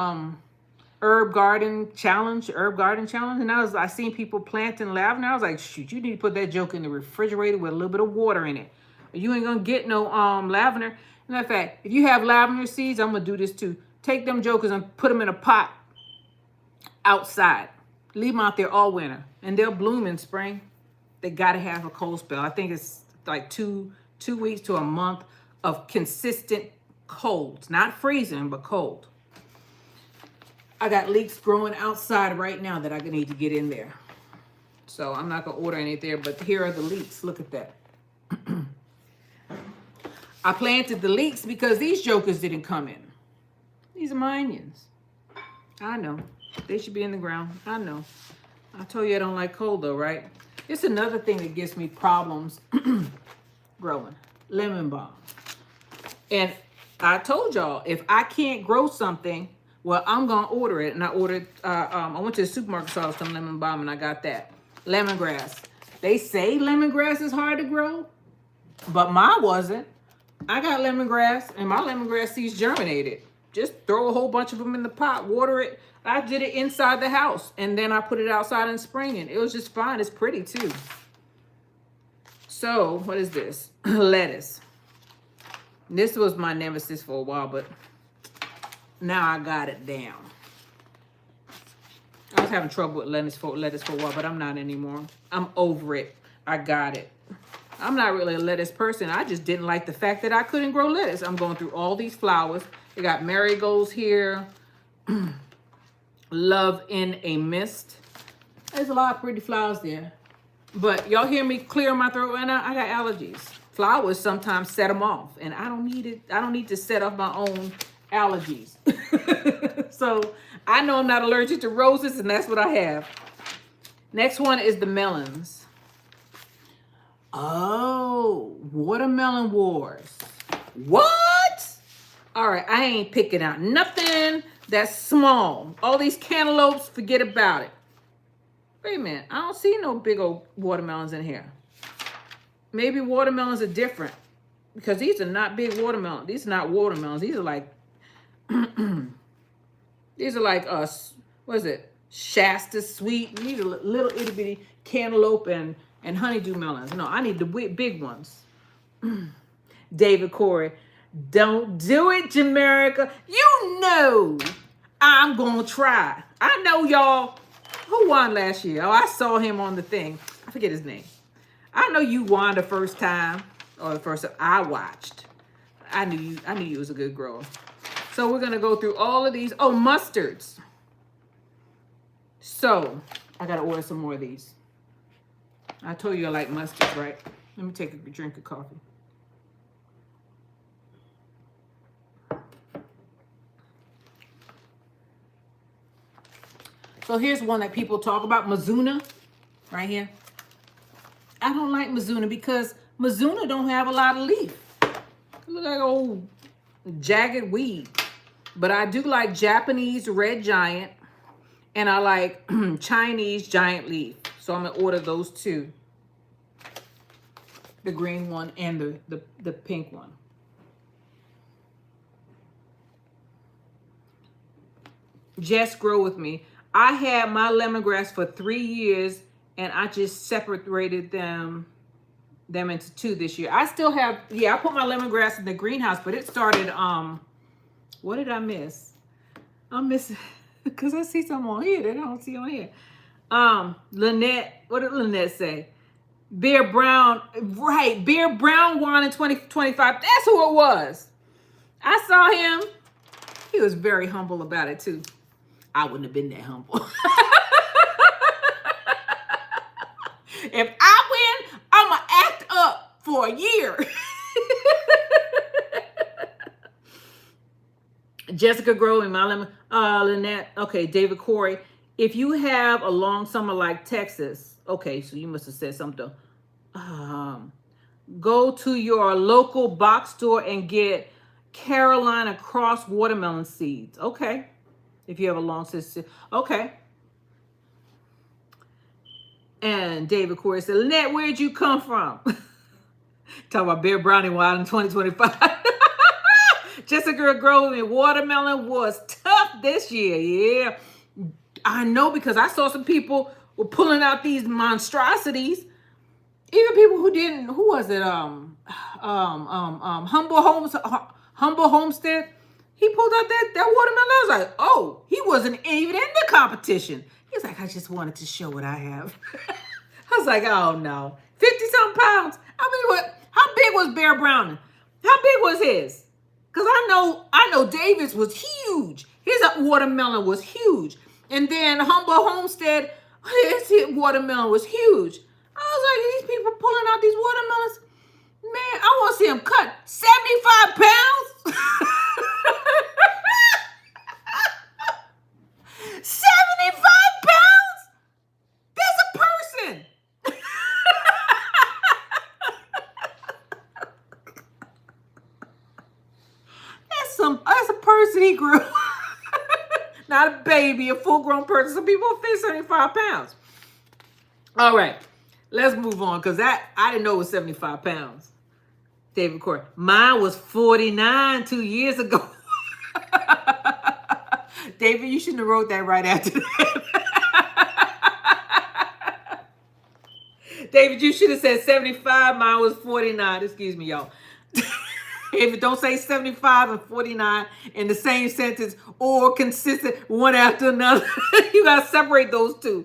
Herb garden challenge. And I seen people planting lavender. I was like, shoot, you need to put that joke in the refrigerator with a little bit of water in it. You ain't gonna get no lavender. Matter of fact, if you have lavender seeds, I'm gonna do this too. Take them jokers and put them in a pot outside. Leave them out there all winter, and they'll bloom in spring. They gotta have a cold spell. I think it's like two weeks to a month of consistent colds, not freezing, but cold. I got leeks growing outside right now that I need to get in there. So I'm not going to order any there, but here are the leeks. Look at that. I planted the leeks because these jokers didn't come in. These are my onions. I know. They should be in the ground. I know. I told you I don't like cold though, right? It's another thing that gives me problems growing. Lemon balm. And I told y'all, if I can't grow something, well, I'm going to order it. And I ordered, I went to the supermarket, saw some lemon balm, and I got that. Lemongrass. They say lemongrass is hard to grow, but mine wasn't. I got lemongrass, and my lemongrass seeds germinated. Just throw a whole bunch of them in the pot, water it. I did it inside the house, and then I put it outside in spring, and it was just fine. It's pretty, too. So, what is this? Lettuce. This was my nemesis for a while, but now I got it down. I was having trouble with lettuce for a while, but I'm not anymore. I'm over it. I got it. I'm not really a lettuce person. I just didn't like the fact that I couldn't grow lettuce. I'm going through all these flowers. They got marigolds here. Love in a Mist. There's a lot of pretty flowers there. But y'all hear me clear my throat right now? I got allergies. Flowers sometimes set them off. And I don't need it. I don't need to set off my own allergies. So I know I'm not allergic to roses, and that's what I have. Next one is the melons. Oh, watermelon wars. What? All right, I ain't picking out nothing that's small. All these cantaloupes, forget about it. Wait a minute, I don't see no big old watermelons in here. Maybe watermelons are different because these are not big watermelons. These are not watermelons. These are like, what is it? Shasta sweet. You need a little itty bitty cantaloupe and honeydew melons. No, I need the big ones. David Corey, don't do it, Jamaica. You know I'm gonna try. I know y'all. Who won last year? Oh, I saw him on the thing. I forget his name. I know you won the first time, or the first time I watched. I knew you was a good grower. So we're gonna go through all of these. Oh, mustards. So I gotta order some more of these. I told you I like mustards, right? Let me take a drink of coffee. So here's one that people talk about, Mizuna, right here. I don't like Mizuna because Mizuna don't have a lot of leaf. Look like old jagged weed. But I do like Japanese red giant, and I like Chinese giant leaf. So I'm gonna order those two. The green one and the pink one. Just grow with me. I had my lemongrass for 3 years, and I just separated them into two this year. I still have, I put my lemongrass in the greenhouse, but it started, what did I miss? I'm missing, because I see some on here that I don't see on here. Lynette, what did Lynette say? Bear Brown, right, Bear Brown won in 2025. That's who it was. I saw him. He was very humble about it, too. I wouldn't have been that humble. If I win, I'm going to act up for a year. Jessica Growing, my lemon, Lynette, okay, David Corey. If you have a long summer like Texas, okay, so you must have said something. Go to your local box store and get Carolina Cross watermelon seeds. Okay. If you have a long sister. Okay. And David Corey said, Lynette, where'd you come from? Talking about Bear Brownie Wild in 2025. Jessica Grove, watermelon was tough this year. Yeah. I know, because I saw some people were pulling out these monstrosities. Even people who didn't, who was it? Humble Homestead. He pulled out that watermelon. I was like, oh, he wasn't even in the competition. He was like, I just wanted to show what I have. I was like, oh no. 50-something pounds. How big was Bear Browning? How big was his? Because I know David's was huge. His watermelon was huge. And then Humble Homestead, This watermelon was huge. I was like, these people pulling out these watermelons. Man, I want to see them cut 75 pounds. 75 pounds? That's a person. That's a person he grew. Not a baby, a full-grown person. Some people fit 75 pounds. All right, let's move on because I didn't know it was 75 pounds. David Corey. Mine was 49 2 years ago. David, you shouldn't have wrote that right after that. David, you should have said 75. Mine was 49. Excuse me, y'all. If it don't say 75 and 49 in the same sentence or consistent one after another, you got to separate those two.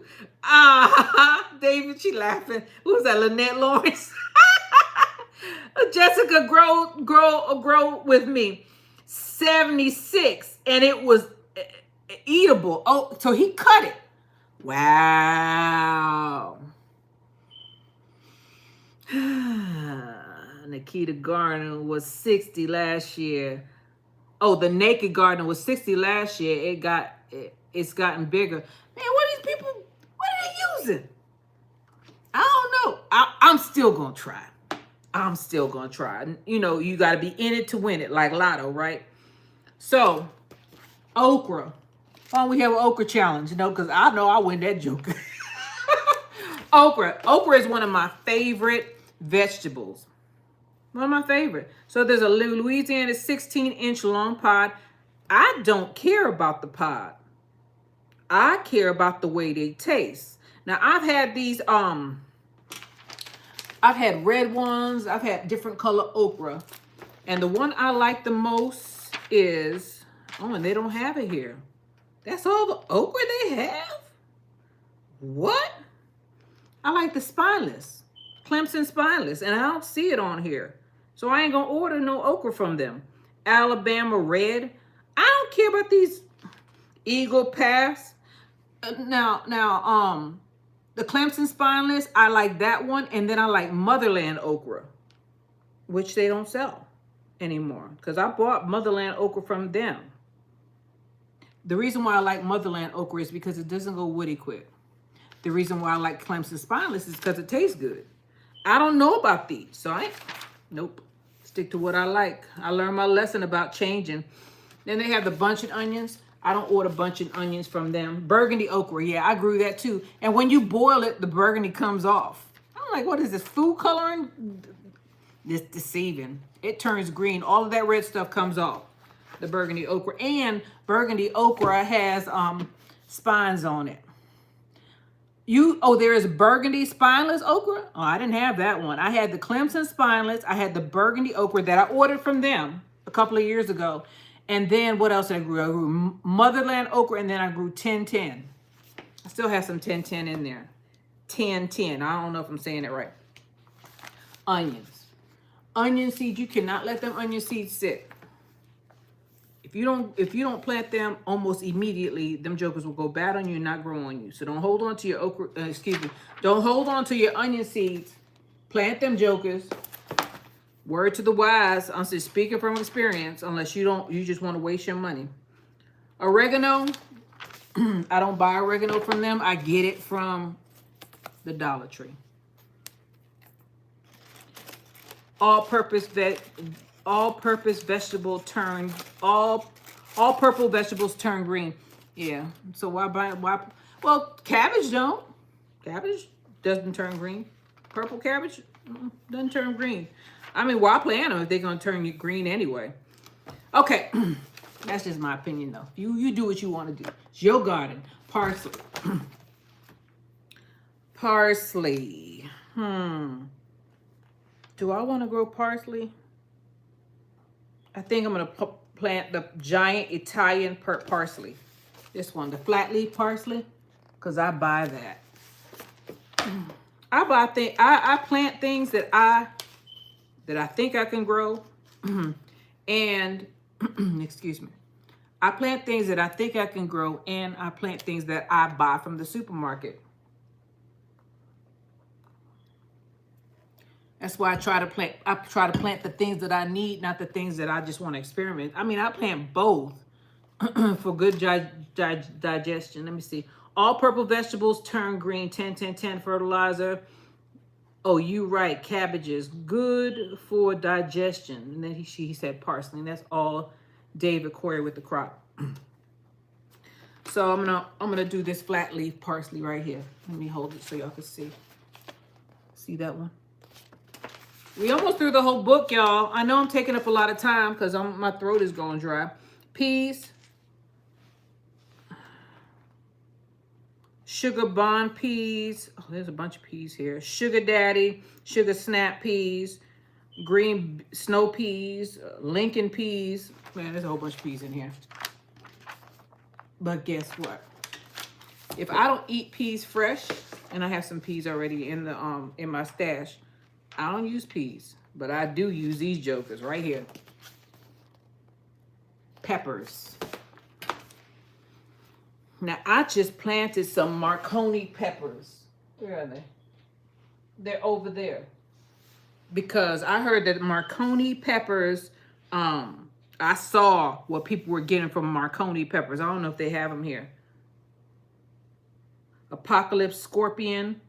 David, she laughing. Who was that, Lynette Lawrence? Jessica, grow with me. 76, and it was eatable. Oh, so he cut it. Wow. Nikita Gardner was 60 last year. Oh, the Naked Gardener was 60 last year. It's gotten bigger. Man, what are these people, what are they using? I don't know. I'm still gonna try. I'm still gonna try. You know, you gotta be in it to win it, like Lotto, right? So, okra. Why don't we have an okra challenge? You know, because I know I win that joke. Okra. Okra is one of my favorite vegetables. One of my favorite. So there's a Louisiana 16-inch long pod. I don't care about the pod. I care about the way they taste. Now I've had these, I've had red ones. I've had different color okra. And the one I like the most is, oh, and they don't have it here. That's all the okra they have? What? I like the spineless, Clemson spineless, and I don't see it on here. So I ain't gonna order no okra from them. Alabama red. I don't care about these Eagle Pass. Now, the Clemson spineless, I like that one, and then I like Motherland okra, which they don't sell anymore because I bought Motherland okra from them. The reason why I like Motherland okra is because it doesn't go woody quick. The reason why I like Clemson spineless is because it tastes good. I don't know about these, so nope. Stick to what I like. I learned my lesson about changing. Then they have the buncheon onions. I don't order buncheon onions from them. Burgundy okra, yeah, I grew that too. And when you boil it, the burgundy comes off. I'm like, what is this, food coloring? This deceiving. It turns green. All of that red stuff comes off. The burgundy okra. And burgundy okra has spines on it. There is burgundy spineless okra? Oh, I didn't have that one. I had the Clemson spineless. I had the burgundy okra that I ordered from them a couple of years ago. And then what else I grew? I grew Motherland okra, and then I grew 1010. I still have some 1010 in there. 1010. I don't know if I'm saying it right. Onions. Onion seeds, you cannot let them onion seeds sit. If you don't plant them almost immediately, them jokers will go bad on you and not grow on you. So don't hold on to your okra, don't hold on to your onion seeds. Plant them jokers. Word to the wise, I'm just speaking from experience, unless you just want to waste your money. Oregano, I don't buy oregano from them. I get it from the Dollar Tree. All-purpose vegetable turn, all purple vegetables turn green. Yeah. So why buy? Well, cabbage don't. Cabbage doesn't turn green. Purple cabbage doesn't turn green. I mean, why plant them if they're gonna turn you green anyway? Okay, that's just my opinion though. You do what you want to do. It's your garden. Parsley. Parsley. Do I want to grow parsley? I think I'm going to plant the giant Italian parsley. This one, the flat leaf parsley, because I buy that. I plant things that I think I can grow. And, excuse me. I plant things that I think I can grow, and I plant things that I buy from the supermarket. That's why I try to plant the things that I need, not the things that I just want to experiment. I mean, I plant both for good digestion. Let me see. All purple vegetables turn green. 10-10-10 fertilizer. Oh, you right. Cabbages, good for digestion. And then he said parsley. And that's all David Corey with the crop. So I'm gonna do this flat leaf parsley right here. Let me hold it so y'all can see. See that one? We almost through the whole book, y'all. I know I'm taking up a lot of time because my throat is going dry. Peas. Sugar bond peas. Oh, there's a bunch of peas here. Sugar daddy. Sugar snap peas. Green snow peas. Lincoln peas. Man, there's a whole bunch of peas in here. But guess what? If I don't eat peas fresh, and I have some peas already in the in my stash, I don't use peas, but I do use these jokers right here. Peppers. Now I just planted some Marconi peppers. Where are they? They're over there. Because I heard that Marconi peppers, I saw what people were getting from Marconi peppers. I don't know if they have them here. Apocalypse Scorpion.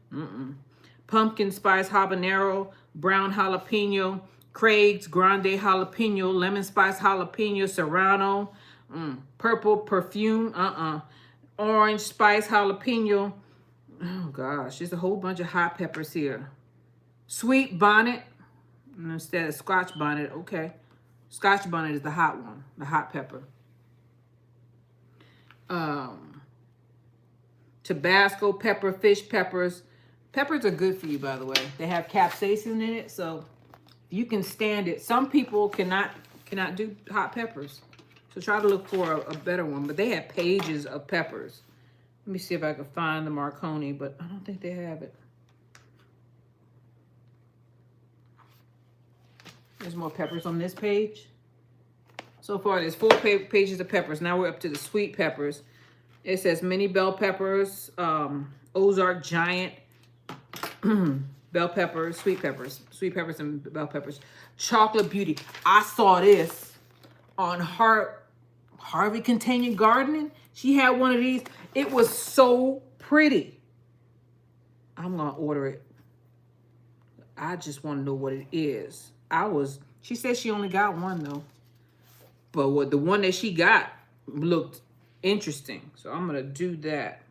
Pumpkin Spice Habanero. Brown Jalapeno. Craig's Grande Jalapeno. Lemon Spice Jalapeno. Serrano. Purple Perfume. Orange Spice Jalapeno. Oh gosh, there's a whole bunch of hot peppers here. Sweet Bonnet. Instead of Scotch Bonnet. Okay. Scotch Bonnet is the hot one. The hot pepper. Tabasco pepper, fish peppers. Peppers are good for you, by the way. They have capsaicin in it, so you can stand it. Some people cannot do hot peppers. So try to look for a better one. But they have pages of peppers. Let me see if I can find the Marconi, but I don't think they have it. There's more peppers on this page. So far, there's 4 pages of peppers. Now we're up to the sweet peppers. It says mini bell peppers, Ozark giant bell peppers, sweet peppers and bell peppers. Chocolate Beauty. I saw this on Harvey Container Gardening. She had one of these. It was so pretty. I'm going to order it. I just want to know what it is. She said she only got one though. But the one that she got looked interesting. So I'm going to do that.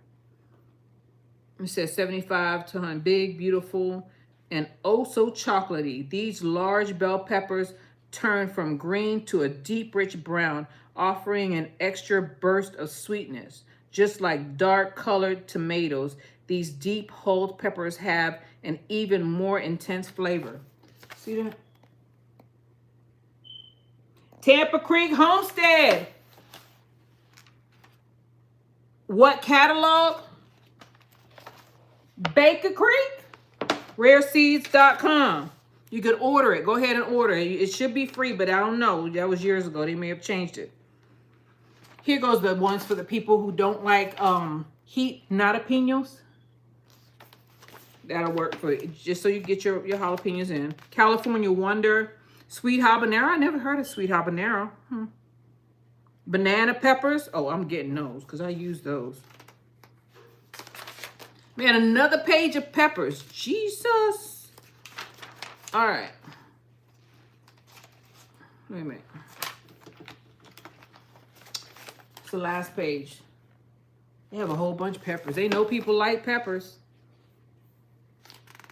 It says 75 to 100. Big, beautiful, and oh so chocolatey. These large bell peppers turn from green to a deep, rich brown, offering an extra burst of sweetness. Just like dark-colored tomatoes, these deep hulled peppers have an even more intense flavor. See that? Tampa Creek Homestead. What catalog? Baker Creek? Rareseeds.com. You could order it. Go ahead and order it. It should be free, but I don't know. That was years ago. They may have changed it. Here goes the ones for the people who don't like heat jalapenos. That'll work for you. Just so you get your jalapenos in. California Wonder. Sweet habanero. I never heard of sweet habanero. Banana peppers. Oh, I'm getting those because I use those. Man, another page of peppers. Jesus. All right. Wait a minute. It's the last page. They have a whole bunch of peppers. They know people like peppers.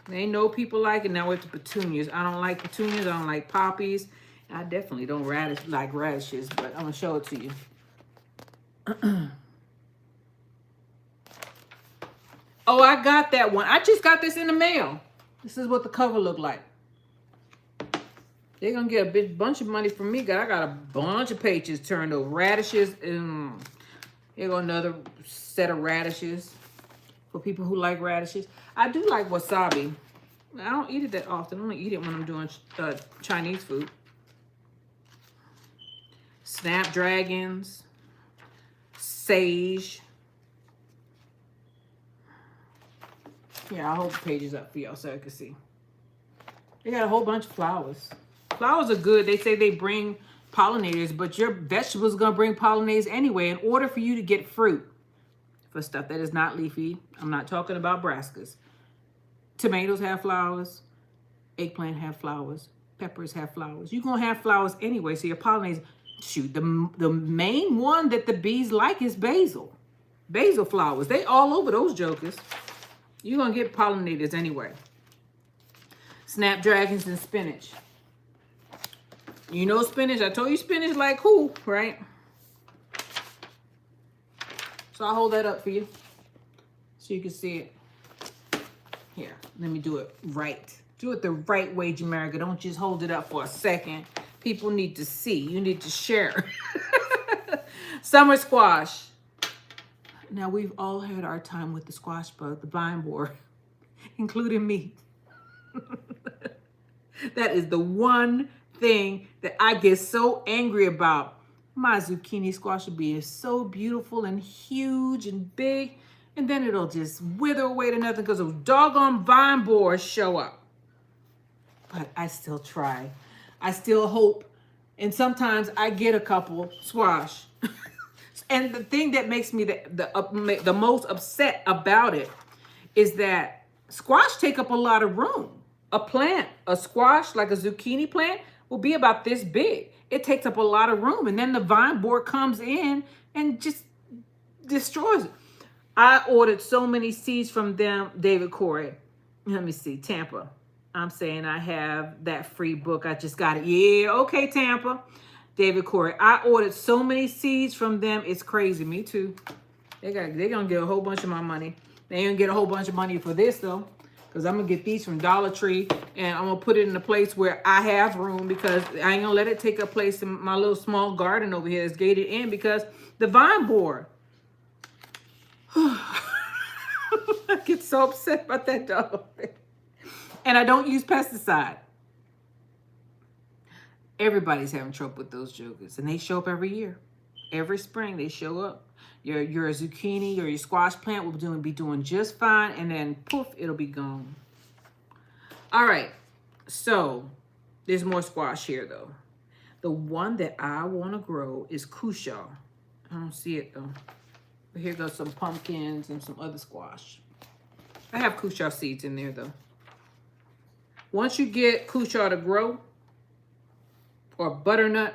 They know people like it. Now we're to petunias. I don't like petunias. I don't like poppies. I definitely don't like radishes, but I'm going to show it to you. Oh, I got that one. I just got this in the mail. This is what the cover looked like. They're going to get a big bunch of money from me. I got a bunch of pages turned over. Radishes. Here go another set of radishes for people who like radishes. I do like wasabi. I don't eat it that often. I only eat it when I'm doing Chinese food. Snapdragons. Sage. Yeah, I'll hold the pages up for y'all so I can see. They got a whole bunch of flowers. Flowers are good. They say they bring pollinators, but your vegetables are going to bring pollinators anyway. In order for you to get fruit for stuff that is not leafy, I'm not talking about brassicas. Tomatoes have flowers. Eggplant have flowers. Peppers have flowers. You're going to have flowers anyway, so your pollinators... Shoot, the main one that the bees like is basil. Basil flowers. They all over those jokers. You're going to get pollinators anyway. Snapdragons and spinach. You know spinach. I told you spinach like who, right? So I'll hold that up for you so you can see it. Here, let me do it right. Do it the right way, Jamaica. Don't just hold it up for a second. People need to see. You need to share. Summer squash. Now, we've all had our time with the squash bug, the vine borer, including me. That is the one thing that I get so angry about. My zucchini squash will be so beautiful and huge and big, and then it'll just wither away to nothing because those doggone vine borers show up. But I still try. I still hope. And sometimes I get a couple squash. And the thing that makes me the most upset about it is that squash take up a lot of room. A plant, a squash, like a zucchini plant, will be about this big. It takes up a lot of room. And then the vine borer comes in and just destroys it. I ordered so many seeds from them, David Corey. Let me see, Tampa. I'm saying I have that free book. I just got it. Yeah, okay, Tampa. David Corey. I ordered so many seeds from them. It's crazy. Me too. They're going to get a whole bunch of my money. They ain't going to get a whole bunch of money for this, though. Because I'm going to get these from Dollar Tree. And I'm going to put it in a place where I have room. Because I ain't going to let it take up place in my little small garden over here. It's gated in because the vine borer. I get so upset about that dog. And I don't use pesticide. Everybody's having trouble with those jokers. And they show up every year. Every spring they show up. Your zucchini or your squash plant will be doing just fine. And then poof, it'll be gone. All right. So there's more squash here though. The one that I want to grow is cushaw. I don't see it though. But here goes some pumpkins and some other squash. I have cushaw seeds in there though. Once you get cushaw to grow, or butternut,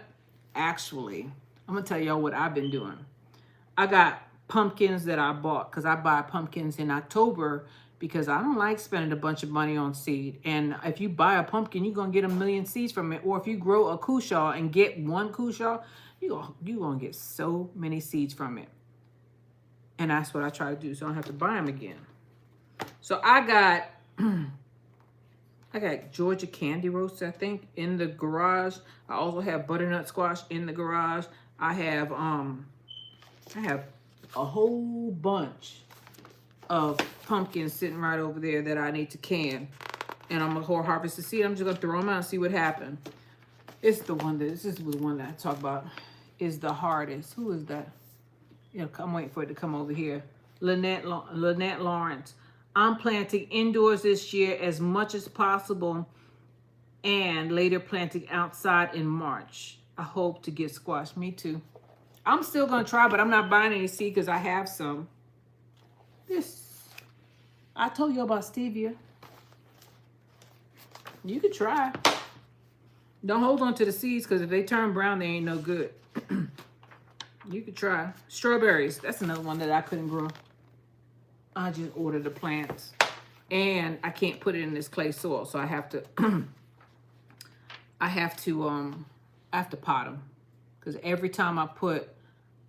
actually, I'm going to tell y'all what I've been doing. I got pumpkins that I bought because I buy pumpkins in October because I don't like spending a bunch of money on seed. And if you buy a pumpkin, you're going to get a million seeds from it. Or if you grow a cushaw and get one cushaw, you're going to get so many seeds from it. And that's what I try to do so I don't have to buy them again. So I got Georgia candy roasts, I think, in the garage. I also have butternut squash in the garage. I have a whole bunch of pumpkins sitting right over there that I need to can. And I'm gonna harvest the seed. I'm just gonna throw them out and see what happens. This is the one that I talk about is the hardest. Who is that? Yeah, I'm waiting for it to come over here. Lynette Lawrence. I'm planting indoors this year as much as possible and later planting outside in March. I hope to get squash. Me too. I'm still going to try, but I'm not buying any seed because I have some. I told you about stevia. You could try. Don't hold on to the seeds because if they turn brown, they ain't no good. You could try. Strawberries. That's another one that I couldn't grow. I just ordered the plants and I can't put it in this clay soil. So I have to, I have to pot them because every time I put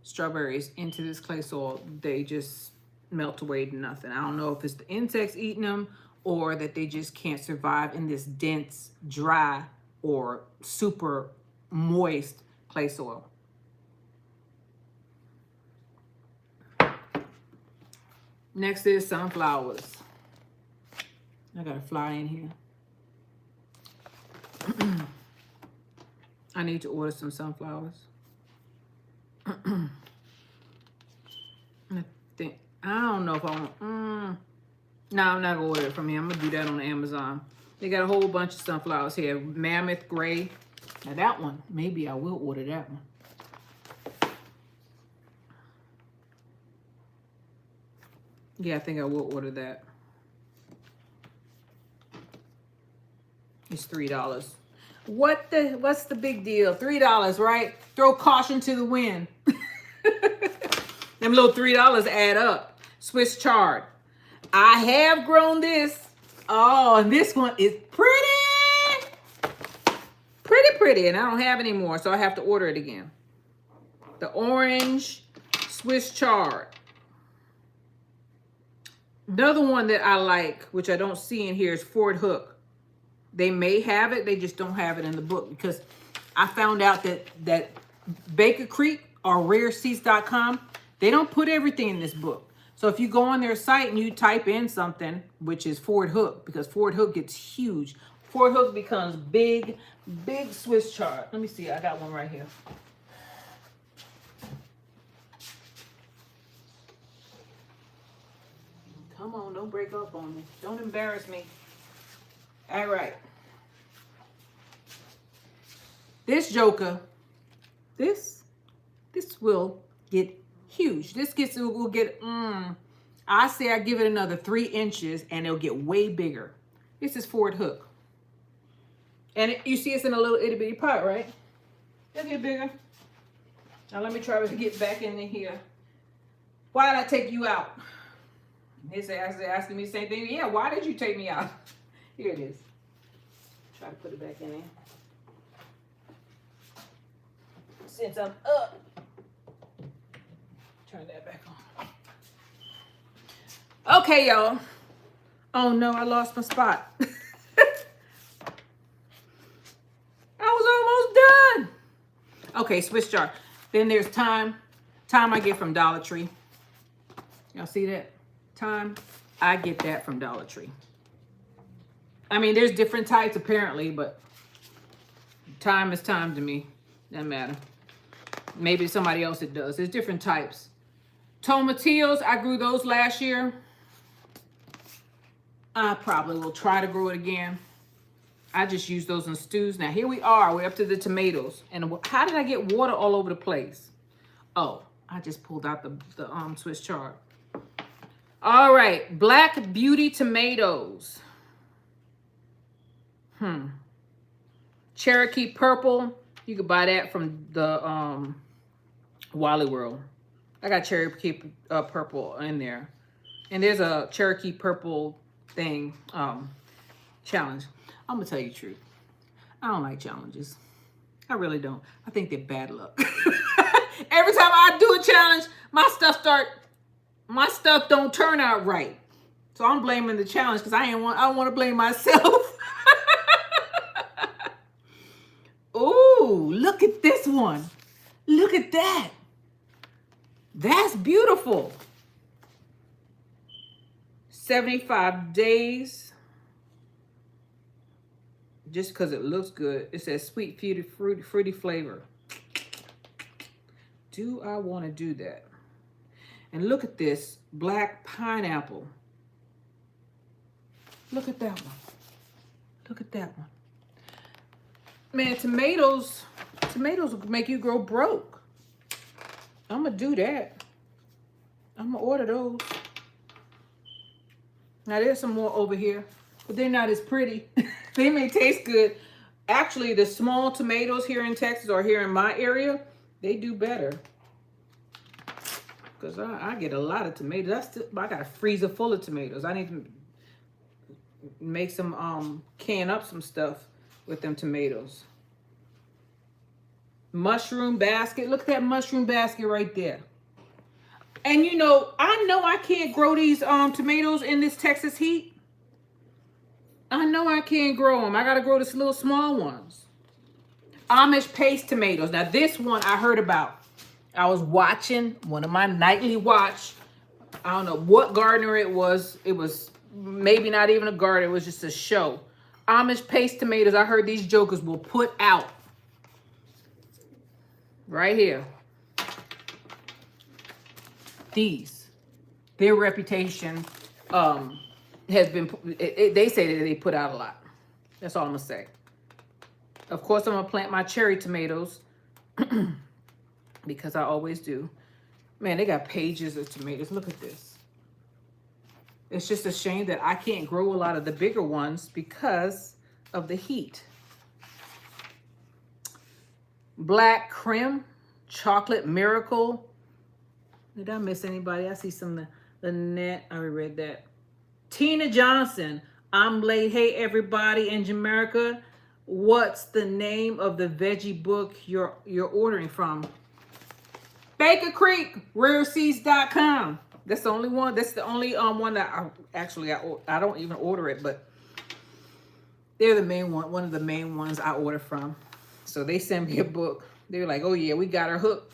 strawberries into this clay soil, they just melt away to nothing. I don't know if it's the insects eating them or that they just can't survive in this dense, dry, or super moist clay soil. Next is sunflowers. I got a fly in here. I need to order some sunflowers. I don't know if I want. No, I'm not gonna order it from here. I'm gonna do that on Amazon. They got a whole bunch of sunflowers here. Mammoth Gray. Now that one, maybe I will order that one. Yeah, I think I will order that. It's $3. What's the big deal? $3, right? Throw caution to the wind. Them little $3 add up. Swiss chard. I have grown this. Oh, and this one is pretty. Pretty. And I don't have any more, so I have to order it again. The orange Swiss chard. Another one that I like, which I don't see in here, is Fort Hook. They may have it, they just don't have it in the book, because I found out that Baker Creek or rareseeds.com, they don't put everything in this book. So if you go on their site and you type in something, which is Fort Hook, because Fort Hook gets huge. Fort Hook becomes big Swiss chard. Let me see, I got one right here. Come on, don't break up on me. Don't embarrass me. All right. This joker, this will get huge. Will get, I say I give it another 3 inches and it'll get way bigger. This is Fort Hook. And you see it's in a little itty bitty pot, right? It'll get bigger. Now let me try to get back in here. Why did I take you out? He's asking me the same thing. Yeah, why did you take me out? Here it is. Try to put it back in there. Since I'm up. Turn that back on. Okay, y'all. Oh no, I lost my spot. I was almost done. Okay, Swiss chard. Then there's thyme. Thyme I get from Dollar Tree. Y'all see that? Thyme, I get that from Dollar Tree. I mean, there's different types apparently, but thyme is thyme to me. Doesn't matter. Maybe somebody else it does. There's different types. Tomatillos, I grew those last year. I probably will try to grow it again. I just use those in stews. Now here we are. We're up to the tomatoes. And how did I get water all over the place? Oh, I just pulled out the Swiss chard. All right, Black Beauty tomatoes. Cherokee Purple. You could buy that from the Wally World. I got Cherokee Purple in there. And there's a Cherokee Purple thing, challenge. I'm gonna tell you the truth. I don't like challenges. I really don't. I think they're bad luck. Every time I do a challenge, my stuff don't turn out right. So I'm blaming the challenge because I don't want to blame myself. Ooh, look at this one. Look at that. That's beautiful. 75 days. Just because it looks good. It says sweet, fruity flavor. Do I want to do that? And look at this black pineapple. Look at that one. Look at that one. Man, tomatoes will make you grow broke. I'm going to do that. I'm going to order those. Now, there's some more over here, but they're not as pretty. They may taste good. Actually, the small tomatoes here in Texas or here in my area, they do better. Because I get a lot of tomatoes. I got a freezer full of tomatoes. I need to make some, can up some stuff with them tomatoes. Mushroom basket. Look at that mushroom basket right there. And I know I can't grow these tomatoes in this Texas heat. I know I can't grow them. I got to grow these little small ones. Amish paste tomatoes. Now this one I heard about. I was watching one of my nightly watch. I don't know what gardener it was. It was maybe not even a gardener. It was just a show. Amish paste tomatoes. I heard these jokers will put out. Right here. Their reputation has been, they say that they put out a lot. That's all I'm going to say. Of course, I'm going to plant my cherry tomatoes because I always do. Man, they got pages of tomatoes. Look at this. It's just a shame that I can't grow a lot of the bigger ones because of the heat. Black Creme, Chocolate Miracle. Did I miss anybody? I see some of the net. I already read that. Tina Johnson, I'm late. Hey, everybody in Jamaica. What's the name of the veggie book you're ordering from? Baker Creek, rareseeds.com. That's the only one. That's the only one that I don't even order it, but they're the main one of the main ones I order from. So they send me a book. They're like, oh yeah, we got her hook,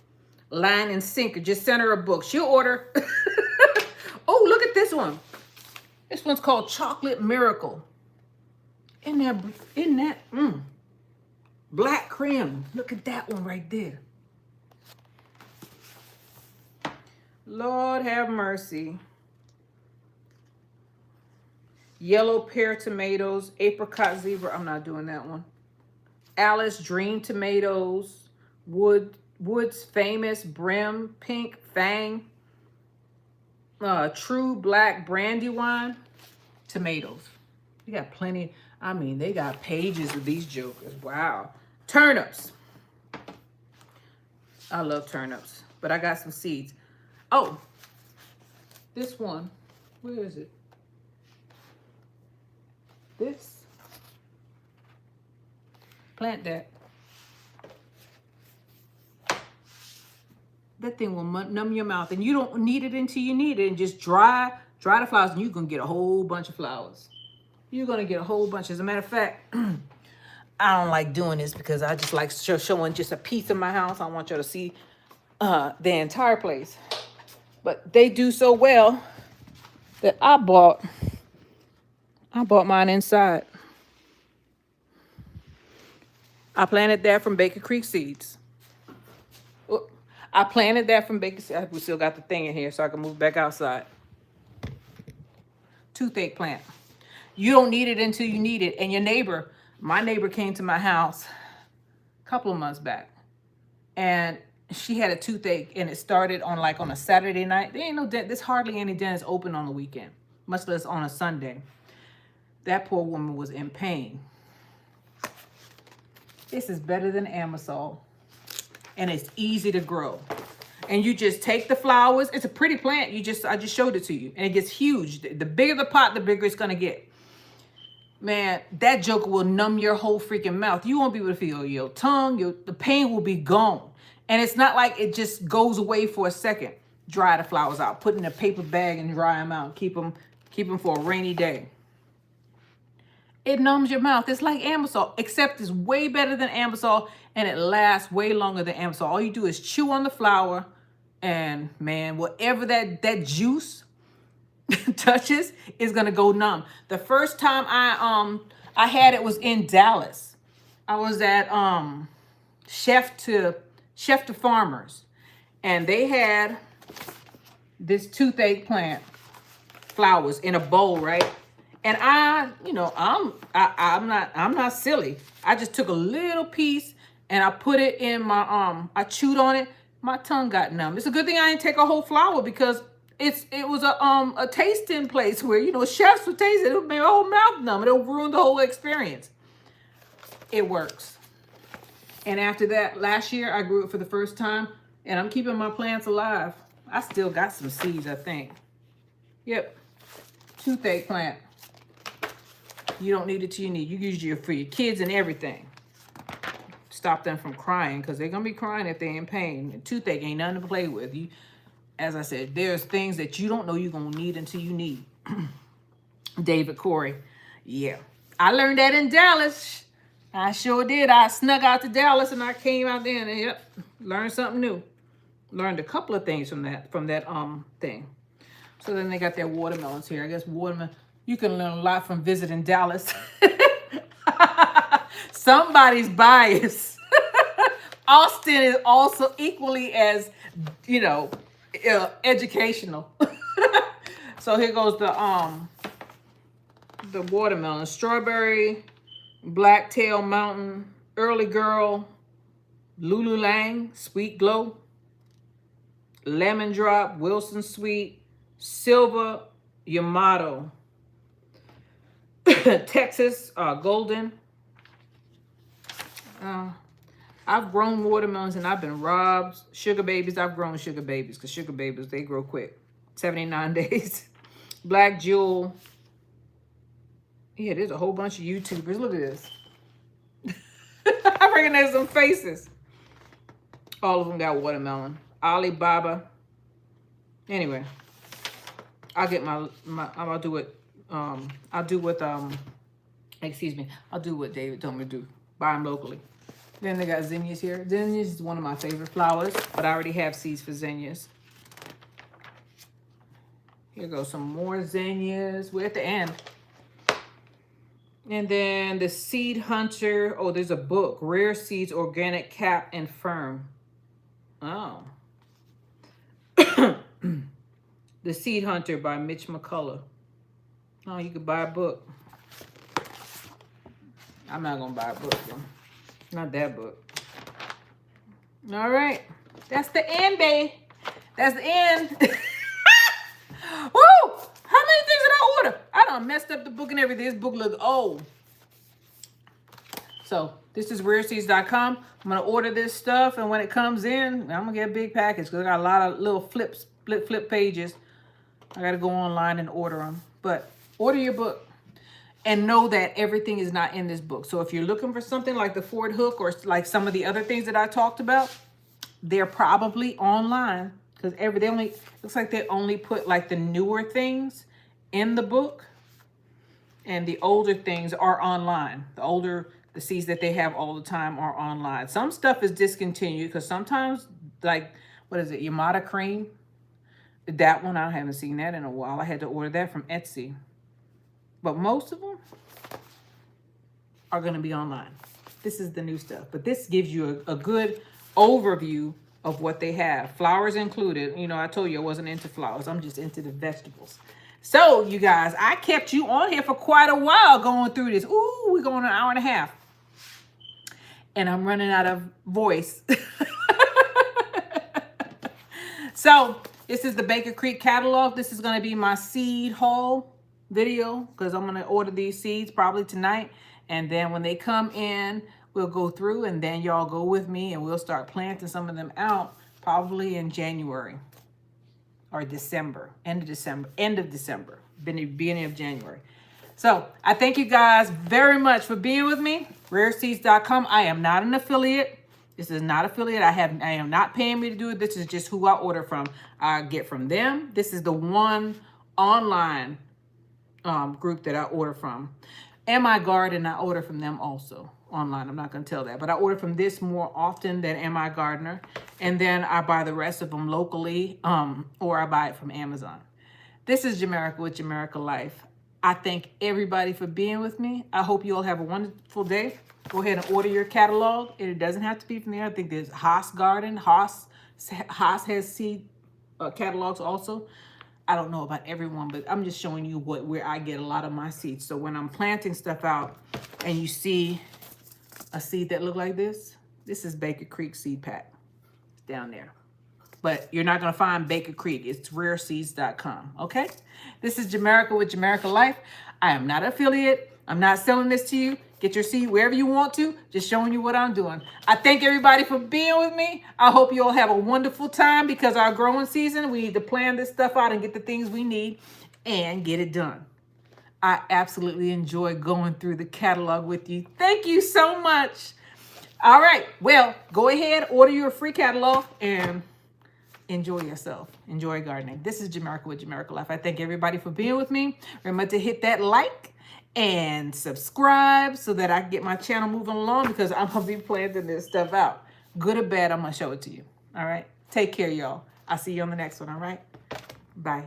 line and sinker. Just send her a book. She'll order. Oh, look at this one. This one's called Chocolate Miracle. In that black creme. Look at that one right there. Lord have mercy. Yellow pear tomatoes, apricot zebra. I'm not doing that one. Alice Dream tomatoes, Wood's famous brim pink fang, true black brandywine tomatoes. You got plenty. I mean, they got pages of these jokers. Wow. Turnips. I love turnips, but I got some seeds. Oh, this one. Where is it? This. Plant that. That thing will numb your mouth, and you don't need it until you need it. And just dry the flowers, and you're gonna get a whole bunch of flowers. You're gonna get a whole bunch. As a matter of fact, I don't like doing this because I just like showing just a piece of my house. I want you to see the entire place. But they do so well that I bought mine inside. I planted that from Baker Creek seeds. I planted that from Baker seeds. We still got the thing in here so I can move back outside. Toothache plant. You don't need it until you need it. And your neighbor, my neighbor came to my house a couple of months back. And she had a toothache, and it started on a Saturday night. There ain't no there's hardly any dentists open on the weekend, much less on a Sunday. That poor woman was in pain. This is better than Amasol, and it's easy to grow. And you just take the flowers. It's a pretty plant. I just showed it to you, and it gets huge. The bigger the pot, the bigger it's gonna get. Man, that joker will numb your whole freaking mouth. You won't be able to feel your tongue. The pain will be gone. And it's not like it just goes away for a second. Dry the flowers out. Put in a paper bag and dry them out. Keep them for a rainy day. It numbs your mouth. It's like Amasol, except it's way better than Amasol, and it lasts way longer than Amasol. All you do is chew on the flower, and man, whatever that juice touches is gonna go numb. The first time I had it was in Dallas. I was at Chef to Farmers, and they had this toothache plant flowers in a bowl, right? And I'm not silly. I just took a little piece and I put it in my I chewed on it. My tongue got numb. It's a good thing I didn't take a whole flower because it was a tasting place where chefs would taste it. It would make my whole mouth numb. It'll ruin the whole experience. It works. And after that, last year, I grew it for the first time, and I'm keeping my plants alive. I still got some seeds, I think. Yep. Toothache plant. You don't need it till you need. You use it for your kids and everything. Stop them from crying, because they're going to be crying if they're in pain. And toothache ain't nothing to play with. As I said, there's things that you don't know you're going to need until you need. David Corey. Yeah. I learned that in Dallas. I sure did. I snuck out to Dallas and I came out there and learned something new. Learned a couple of things from that thing. So then they got their watermelons here. I guess watermelon, you can learn a lot from visiting Dallas. Somebody's biased. Austin is also equally as, educational. So here goes the watermelon. Strawberry, Blacktail Mountain, Early Girl, Lulu Lang, Sweet Glow, Lemon Drop, Wilson Sweet, Silver Yamato, Texas Golden. I've grown watermelons and I've been robbed. Sugar babies, I've grown sugar babies because sugar babies, they grow quick. 79 days. Black Jewel. Yeah, there's a whole bunch of YouTubers. Look at this. I recognize some faces. All of them got watermelon. Alibaba. Anyway, I'll get I'll do it. I'll do what I'll do what David told me to do. Buy them locally. Then they got zinnias here. Zinnias is one of my favorite flowers, but I already have seeds for zinnias. Here goes some more zinnias. We're at the end. And then the Seed Hunter. Oh, there's a book. Rare Seeds, Organic, Cap, and Firm. Oh. The Seed Hunter by Mitch McCullough. Oh, you could buy a book. I'm not going to buy a book, though. Not that book. All right. That's the end, babe. That's the end. Woo! How many things did I order? I done messed up the book and everything. This book looks old. So this is rareseeds.com. I'm going to order this stuff. And when it comes in, I'm going to get a big package because I got a lot of little flip pages. I got to go online and order them. But order your book. And know that everything is not in this book. So if you're looking for something like the Ford hook or like some of the other things that I talked about, they're probably online because looks like they only put like the newer things in the book, and the older things are online. The seeds that they have all the time are online. Some stuff is discontinued because sometimes, like, what is it, Yamada Cream? That one, I haven't seen that in a while. I had to order that from Etsy. But most of them are going to be online. This is the new stuff. But this gives you a good overview of what they have. Flowers included. You know, I told you I wasn't into flowers. I'm just into the vegetables. So, you guys, I kept you on here for quite a while going through this. Ooh, we're going an hour and a half. And I'm running out of voice. So, this is the Baker Creek catalog. This is going to be my seed haul video because I'm going to order these seeds probably tonight, and then when they come in we'll go through, and then y'all go with me and we'll start planting some of them out probably in January or December, end of December, beginning of January. So I thank you guys very much for being with me. rareseeds.com. I am not an affiliate. This is not affiliate. I am not paying me to do it. This is just who I order from. I get from them. This is the one online group that I order from. And my garden, I order from them also online. I'm not going to tell that, but I order from this more often than Am I Gardener. And then I buy the rest of them locally, or I buy it from Amazon. This is Jamerica with Jamerica Life. I thank everybody for being with me. I hope you all have a wonderful day. Go ahead and order your catalog. It doesn't have to be from there. I think there's Haas Garden. Haas has seed catalogs also. I don't know about everyone, but I'm just showing you where I get a lot of my seeds. So when I'm planting stuff out and you see a seed that look like this is Baker Creek seed pack. It's down there. But you're not going to find Baker Creek. It's rareseeds.com, okay? This is Jamerica with Jamerica Life. I am not an affiliate. I'm not selling this to you. Get your seed wherever you want to. Just showing you what I'm doing. I thank everybody for being with me. I hope you all have a wonderful time because our growing season, we need to plan this stuff out and get the things we need and get it done. I absolutely enjoy going through the catalog with you. Thank you so much. All right. Well, go ahead, order your free catalog and enjoy yourself. Enjoy gardening. This is Jamerica with Jamerica Life. I thank everybody for being with me. Remember to hit that like and subscribe so that I can get my channel moving along because I'm going to be planting this stuff out. Good or bad, I'm going to show it to you. All right? Take care, y'all. I'll see you on the next one, all right? Bye.